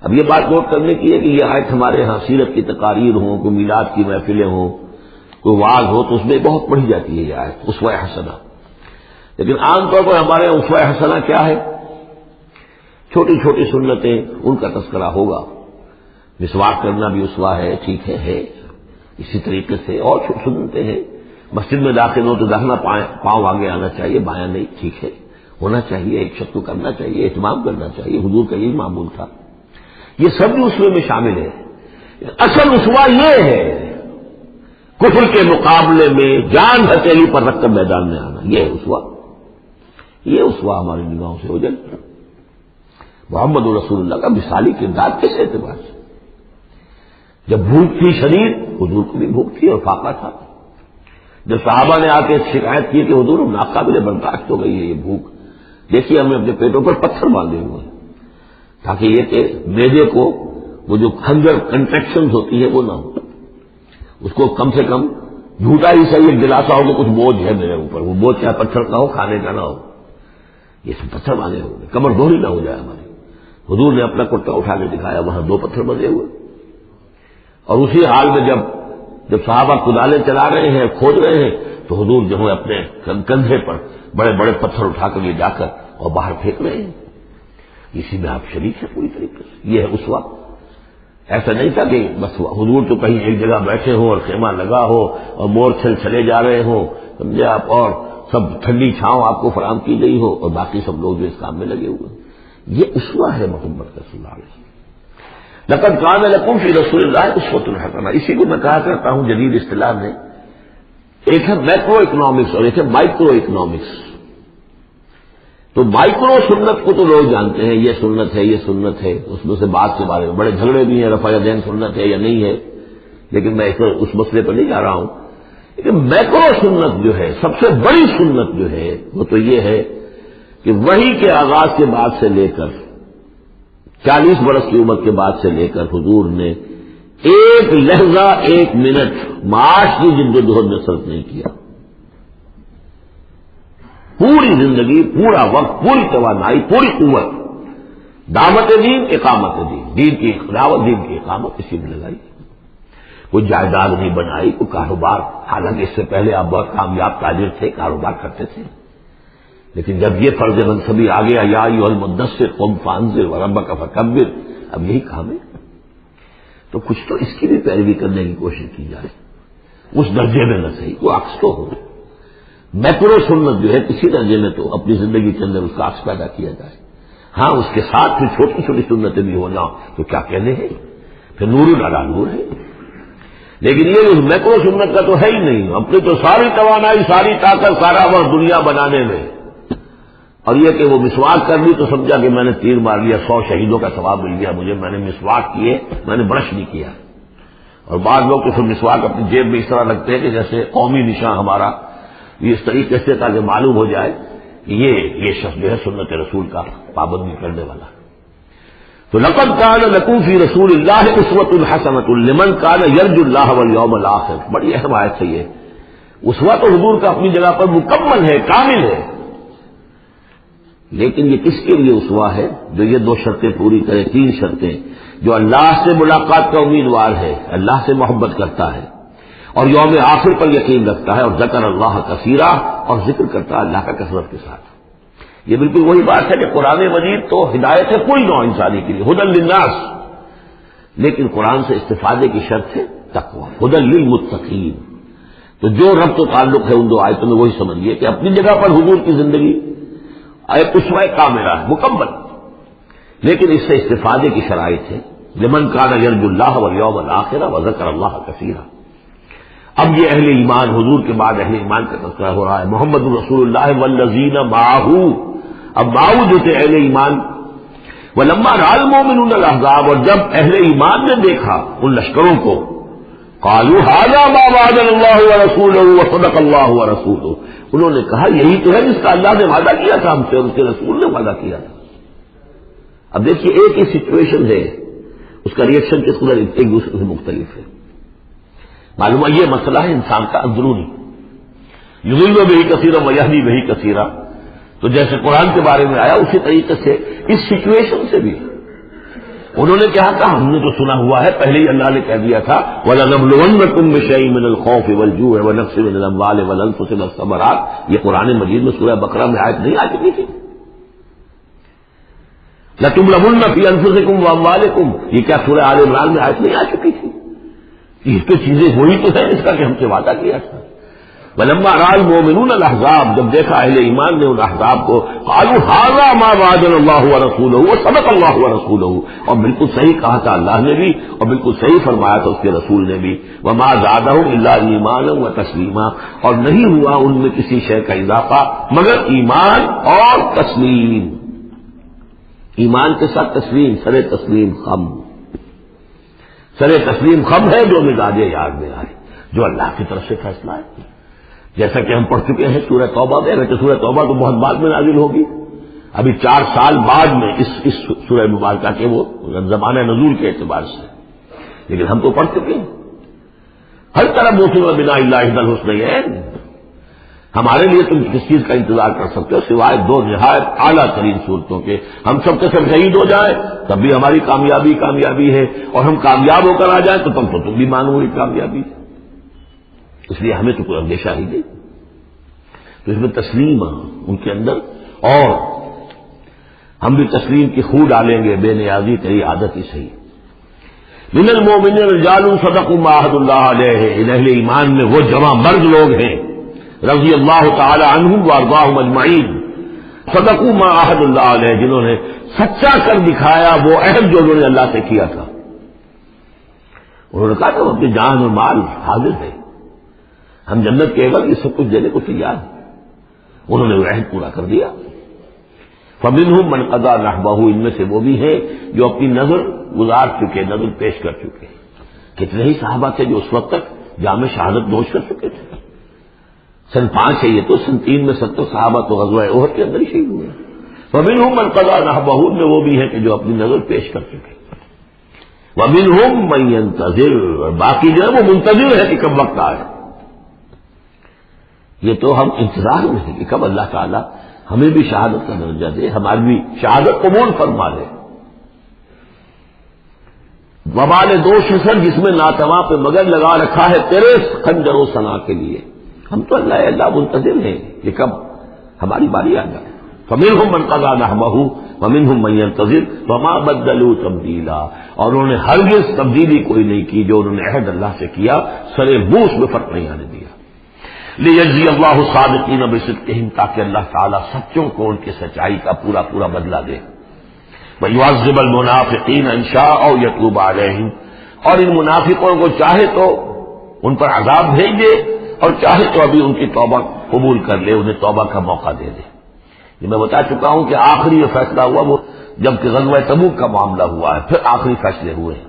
اب یہ بات نوٹ کرنے کی ہے کہ یہ آیت ہمارے ہاں سیرت کی تقاریر ہوں، کوئی میلاد کی محفلیں ہوں، کوئی وعظ ہو تو اس میں بہت پڑھی جاتی ہے یہ آیت اسوہ حسنہ، لیکن عام طور پر ہمارے اسوہ حسنہ کیا ہے؟ چھوٹی چھوٹی سنتیں، ان کا تذکرہ ہوگا، مسواک کرنا بھی اسوہ ہے، ٹھیک ہے، اسی طریقے سے اور سنتیں ہیں، مسجد میں داخل ہو تو داہنا پاؤں آگے آنا چاہیے، بایاں نہیں، ٹھیک ہے، ہونا چاہیے، ایک شخص کو کرنا چاہیے، اہتمام کرنا چاہیے، حضور کا یہی معمول تھا، یہ سب بھی اسوے میں شامل ہے۔ اصل اسوہ یہ ہے کفر کے مقابلے میں جان ہتھیلی پر رکھ کر میدان میں آنا، یہ ہے اسوہ، یہ اسوہ ہماری نگاہوں سے ہو جائے۔ محمد رسول اللہ کا مثالی کردار کس اعتبار سے؟ جب بھوک تھی شدید، حضور کو بھی بھوک تھی اور فاقہ تھا، جب صحابہ نے آ کے شکایت کی کہ حضور ناقابل برداشت ہو گئی ہے یہ بھوک، دیکھیے ہم نے اپنے پیٹوں پر پتھر باندھے ہوئے ہیں تاکہ یہ کہ معدے کو وہ جو ہنگر کنٹریکشن ہوتی ہے وہ نہ ہو، اس کو کم سے کم جھوٹا ہی صحیح ایک دلاسا ہو کہ کچھ بوجھ ہے میرے اوپر، وہ بوجھ چاہے پتھر کا ہو، کھانے کا نہ ہو، یہ سب پتھر باندھے ہوئے، کمر دوہری نہ ہو جائے ہماری۔ حضور نے اپنا کرتا اٹھا کے دکھایا، وہاں 2 پتھر بندھے ہوئے، اور اسی حال میں جب صحابہ کدالیں چلا رہے ہیں، کھود رہے ہیں، تو حضور جو ہے اپنے کندھے پر بڑے بڑے پتھر اٹھا کر لے جا کر اور باہر پھینک رہے ہیں، اسی میں آپ شریک ہیں پوری طریقے سے۔ یہ ہے اس وقت ایسا نہیں تھا کہ بس حضور تو کہیں ایک جگہ بیٹھے ہوں اور خیمہ لگا ہو اور مور چھل چلے جا رہے ہوں، سمجھے آپ، اور سب ٹھنڈی چھاؤں آپ کو فراہم کی گئی ہو اور باقی سب لوگ جو اس کام میں لگے ہوئے ہیں۔ یہ اسوہ ہے محمد صلی اللہ علیہ وسلم۔ لقد کان لکم فی رسول اللہ اسوۃ حسنہ، اسی کو میں کہا کرتا ہوں جدید اصطلاح میں ایک ہے میکرو اکنامکس اور ایک ہے مائکرو اکنامکس۔ تو مائکرو سنت کو تو لوگ جانتے ہیں، یہ سنت ہے، یہ سنت ہے، اس میں سے بات کے بارے میں بڑے جھگڑے بھی ہیں، رفع یدین سنت ہے یا نہیں ہے، لیکن میں اس مسئلے پر نہیں جا رہا ہوں۔ لیکن میکرو سنت جو ہے، سب سے بڑی سنت جو ہے، وہ تو یہ ہے کہ وحی کے آغاز کے بعد سے لے کر 40 برس کی عمر کے بعد سے لے کر حضور نے ایک لہجہ، ایک منٹ معاش کی جدوجہد میں صرف نہیں کیا، پوری زندگی، پورا وقت، پوری توانائی، پوری قوت دعوت دین، اقامت دین، دین کی دعوت، دین کی اقامت اسی میں لگائی۔ کوئی جائیداد نہیں بنائی، کوئی کاروبار، حالانکہ اس سے پہلے آپ بہت کامیاب تاجر تھے، کاروبار کرتے تھے، لیکن جب یہ فرض منصبی آ گیا، یا ایھا المدثر قم فانذر وربک فکبر، اب یہی کام ہے، تو کچھ تو اس کی بھی پیروی کرنے کی کوشش کی جائے، اس درجے میں نہ صحیح، وہ عکس تو ہو۔ میکرو سنت جو ہے کسی درجے میں تو اپنی زندگی کے اندر اس کا عکس پیدا کیا جائے۔ ہاں اس کے ساتھ پھر چھوٹی چھوٹی سنتیں بھی ہونا تو کیا کہنے ہیں، پھر نور علی نور ہے. لیکن یہ میکرو سنت کا تو ہے ہی نہیں. اپنی تو ساری توانائی، ساری طاقت، سارا وقت دنیا بنانے میں، اور یہ کہ وہ مسواک کر لی تو سمجھا کہ میں نے تیر مار لیا، 100 شہیدوں کا ثواب مل گیا مجھے، میں نے مسواک کیے، میں نے برش نہیں کیا. اور بعض لوگ تو پھر مسواک اپنی جیب میں اس طرح رکھتے ہیں کہ جیسے قومی نشان ہمارا، یہ اس طریقے سے تاکہ معلوم ہو جائے کہ یہ شخص جو ہے سنت رسول کا پابندی کرنے والا. تو لقد کان لکم فی رسول اللہ اسوۃ حسنۃ لمن کان یرجو اللہ والیوم الآخر. بڑی اہم آیت ہے یہ. اسوہ تو حضور کا اپنی جگہ پر مکمل ہے، کامل ہے، لیکن یہ کس کے لیے اسوہ ہے؟ جو یہ 2 شرطیں پوری کرے، 3 شرطیں. جو اللہ سے ملاقات کا امیدوار ہے، اللہ سے محبت کرتا ہے، اور یوم آخر پر یقین رکھتا ہے، اور ذکر اللہ کثیرا، اور ذکر کرتا ہے اللہ کا کثرت کے ساتھ. یہ بالکل وہی بات ہے کہ قرآن مجید تو ہدایت ہے کوئی نوع انسانی کے لیے، ہدی للناس، لیکن قرآن سے استفادے کی شرط ہے تقویٰ، ہدی للمتقین. تو جو ربط و تعلق ہے ان 2 آیتوں میں وہی سمجھیے کہ اپنی جگہ پر حضور کی زندگی ایک اسوہ کاملہ ہے، مکمل، لیکن اس سے استفادے کی شرائط ہے. لمن کان یرجو اللہ والیوم الآخر وذکر اللہ کثیرا. اب یہ اہل ایمان، حضور کے بعد اہل ایمان کا تذکرہ ہو رہا ہے. محمد رسول اللہ والذین معہ، اب معہ جو تھے اہل ایمان. ولما رأى المؤمنون الاحزاب، اور جب اہل ایمان نے دیکھا ان لشکروں کو، قالوا هذا ما وعدنا الله ورسوله وصدق الله ورسوله، انہوں نے کہا یہی تو ہے جس کا اللہ نے وعدہ کیا تھا ہم سے اور اس کے رسول نے وعدہ کیا تھا. اب دیکھیے ایک ہی سچویشن ہے، اس کا ریئیکشن کس قدر ایک دوسرے سے مختلف ہے. معلوم ہے یہ مسئلہ ہے انسان کا اندرونی، یضل بہ کثیرا ویہدی بہ کثیرا. تو جیسے قرآن کے بارے میں آیا اسی طریقے سے اس سچویشن سے بھی انہوں نے کہا تھا، ہم نے تو سنا ہوا ہے، پہلے ہی اللہ نے کہہ دیا تھا وَلَنَبْلُوَنَّكُم بِشَيْءٍ مِّنَ الْخَوْفِ وَالْجُوعِ وَنَقْصٍ مِّنَ الْأَمْوَالِ وَالْأَنفُسِ وَالثَّمَرَاتِ. یہ قرآن مجید میں سورہ بقرہ میں آیت نہیں آ چکی تھی؟ لَتُبْلَوُنَّ فِي أَنفُسِكُمْ وَأَمْوَالِكُمْ، یہ کیا سورہ آل عمران میں آیت نہیں آ چکی تھی؟ یہ تو چیزیں ہوئی تو ہیں اس کا کہ ہم سے وعدہ کیا تھا. ولما رأى المؤمنون الاحزاب، جب دیکھا اہل ایمان نے ان احزاب کو، قالوا هذا ما وعدنا الله ورسوله وصدق الله ورسوله، اور بالکل صحیح کہا تھا اللہ نے بھی اور بالکل صحیح فرمایا تھا اس کے رسول نے بھی. وما زادهم الا ایمانا وتسلیما، اور نہیں ہوا ان میں کسی شے کا اضافہ مگر ایمان اور تسلیم. ایمان کے ساتھ تسلیم، سر تسلیم خم، سر تسلیم خم ہے جو مزاج یار میں آئے، جو اللہ کی طرف سے فیصلہ ہے. جیسا کہ ہم پڑھ چکے ہیں سورہ توبہ میں، اگرچہ سورہ توبہ تو بہت بعد میں نازل ہوگی، ابھی 4 سال بعد میں اس سورہ مبارکہ کے وہ زمانہ نزول کے اعتبار سے، لیکن ہم تو پڑھ چکے ہیں. ہر طرح موسم بنا اللہ الحسنیین، ہمارے لیے تم کس چیز کا انتظار کر سکتے ہو سوائے 2 نہایت اعلیٰ ترین صورتوں کے. ہم سب کے سب شہید ہو جائیں تب بھی ہماری کامیابی ہے، اور ہم کامیاب ہو کر آ جائیں تو تم بھی مانو گی کامیابی. اس لیے ہمیں تو کوئی اندیشہ ہی نہیں. تو اس میں تسلیم ان کے اندر، اور ہم بھی تسلیم کی خو ڈالیں گے، بے نیازی تیری عادت ہی صحیح. من المؤمنین رجال صدقوا ما عاهدوا الله علیہ، اہل ایمان میں وہ جوان مرد لوگ ہیں رضی اللہ تعالی عنہم وارضاہم اجمعین، صدقوا ما عاهدوا الله علیہ، جنہوں نے سچا کر دکھایا وہ عہد جو انہوں نے اللہ سے کیا تھا. انہوں نے کہا کہ وہ اپنی جان اور مال حاضر ہے، ہم جنت کے عوض یہ سب کچھ دینے کو تیار ہیں. انہوں نے وہ عہد پورا کر دیا. فَمِنْهُمْ مَنْ قَضَىٰ نَحْبَهُ، ان میں سے وہ بھی ہیں جو اپنی نظر گزار چکے، نظر پیش کر چکے. کتنے ہی صحابہ تھے جو اس وقت تک جام شہادت نوش کر چکے تھے. سن 5 ہے یہ تو، سن 3 میں 70 صحابہ تو غزوہ احد کے اندر ہی شہید ہوئے. فَمِنْهُمْ مَنْ قَضَىٰ نَحْبَهُ، ان میں وہ بھی ہیں کہ جو اپنی نظر پیش کر چکے. وَمِنْهُمْ مَنْ يَنْتَظِرُ، اور باقی جو ہے وہ منتظر ہے کہ کب وقت آئے. یہ تو ہم انتظار میں ہیں کہ کب اللہ تعالیٰ ہمیں بھی شہادت کا درجہ دے، ہماری بھی شہادت قبول فرما لے. وبال دوش سر جس میں ناتواں پہ مگر لگا رکھا ہے تیرے خنجر و ثنا کے لیے. ہم تو اللہ منتظر ہیں کہ کب ہماری باری آ جائے. فَمِنْهُمْ مَنْ قَضَىٰ نَحْبَهُ وَمِنْهُمْ مَنْ يَنْتَظِرُ وَمَا بَدَّلُوا تَبْدِيلًا، اور انہوں نے ہرگز تبدیلی کوئی نہیں کی جو انہوں نے عہد اللہ سے کیا، سرے بوس میں فرق نہیں آنے دیا. لِيَجْزِيَ اللَّهُ الصَّادِقِينَ بِصِدْقِهِمْ، تاکہ اللہ تعالیٰ سچوں کو ان کی سچائی کا پورا بدلہ دے. وَيُعَذِّبَ الْمُنَافِقِينَ إِن شَاءَ أَوْ يَتُوبَ عَلَيْهِمْ، اور ان منافقوں کو چاہے تو ان پر عذاب بھیج دے اور چاہے تو ابھی ان کی توبہ قبول کر لے، انہیں توبہ کا موقع دے دے۔ یہ میں بتا چکا ہوں کہ آخری یہ فیصلہ ہوا وہ جب کہ غزوہ تبوک کا معاملہ ہوا ہے، پھر آخری فیصلے ہوئے ہیں۔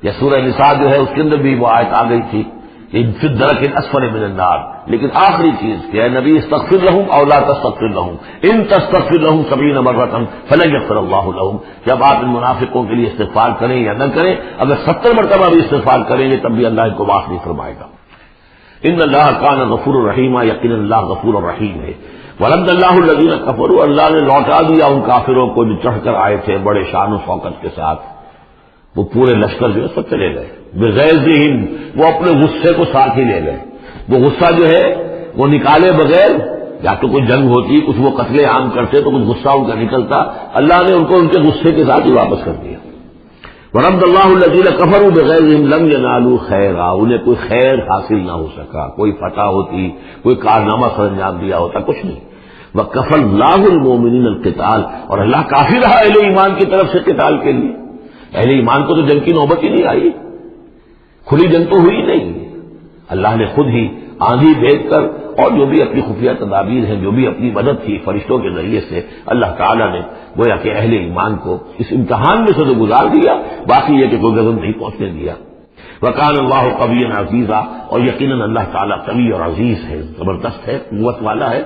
یہ سورہ نساء جو ہے اس کے اندر بھی وہ آیت آ گئی تھی کہ فی الدرک الاسفل من النار، لیکن آخری چیز کہ اے نبی استغفر لہم او لا تستغفر لہم ان تستغفر لہم 70 مرۃ فلن یغفر اللہ لہم، جب آپ ان منافقوں کے لیے استغفار کریں یا نہ کریں، اگر 70 مرتبہ بھی استغفار کریں گے تب بھی اللہ ان کو معاف نہیں فرمائے گا۔ ان اللہ کان غفور الرحیم، یقینا اللہ غفور الرحیم ہے۔ ورد اللہ الذین کفروا، اللہ نے لوٹا دیا ان کافروں کو جو چڑھ کر آئے تھے بڑے شان و شوکت کے ساتھ، وہ پورے لشکر جو ہے سب چلے گئے بغیظہم، وہ اپنے غصے کو ساتھ ہی لے گئے۔ وہ غصہ جو ہے وہ نکالے بغیر، یا تو کوئی جنگ ہوتی کچھ وہ قتل عام کرتے تو کچھ غصہ ان کا نکلتا، اللہ نے ان کو ان کے غصے کے ساتھ ہی واپس کر دیا۔ ورد اللہ الذین کفروا بغیظہم لم ینالوا خیرا، انہیں کوئی خیر حاصل نہ ہو سکا، کوئی فتح ہوتی، کوئی کارنامہ سر انجام دیا ہوتا، کچھ نہیں۔ وکفى اللہ المؤمنین القتال، اور اللہ کافی رہا اہل ایمان کی طرف سے قتال کے لیے۔ اہل ایمان کو تو جنگ کی نوبت ہی نہیں آئی، کھلی جنگ تو ہوئی نہیں، اللہ نے خود ہی آندھی بھیج کر اور جو بھی اپنی خفیہ تدابیر ہیں، جو بھی اپنی مدد تھی فرشتوں کے ذریعے سے، اللہ تعالیٰ نے گویا کہ اہل ایمان کو اس امتحان میں سے تو گزار دیا، باقی یہ کہ کوئی غضب نہیں پہنچنے دیا۔ وکان اللہ قویا عزیزا، اور یقیناً اللہ تعالیٰ قوی اور عزیز ہے، زبردست ہے، قوت والا ہے۔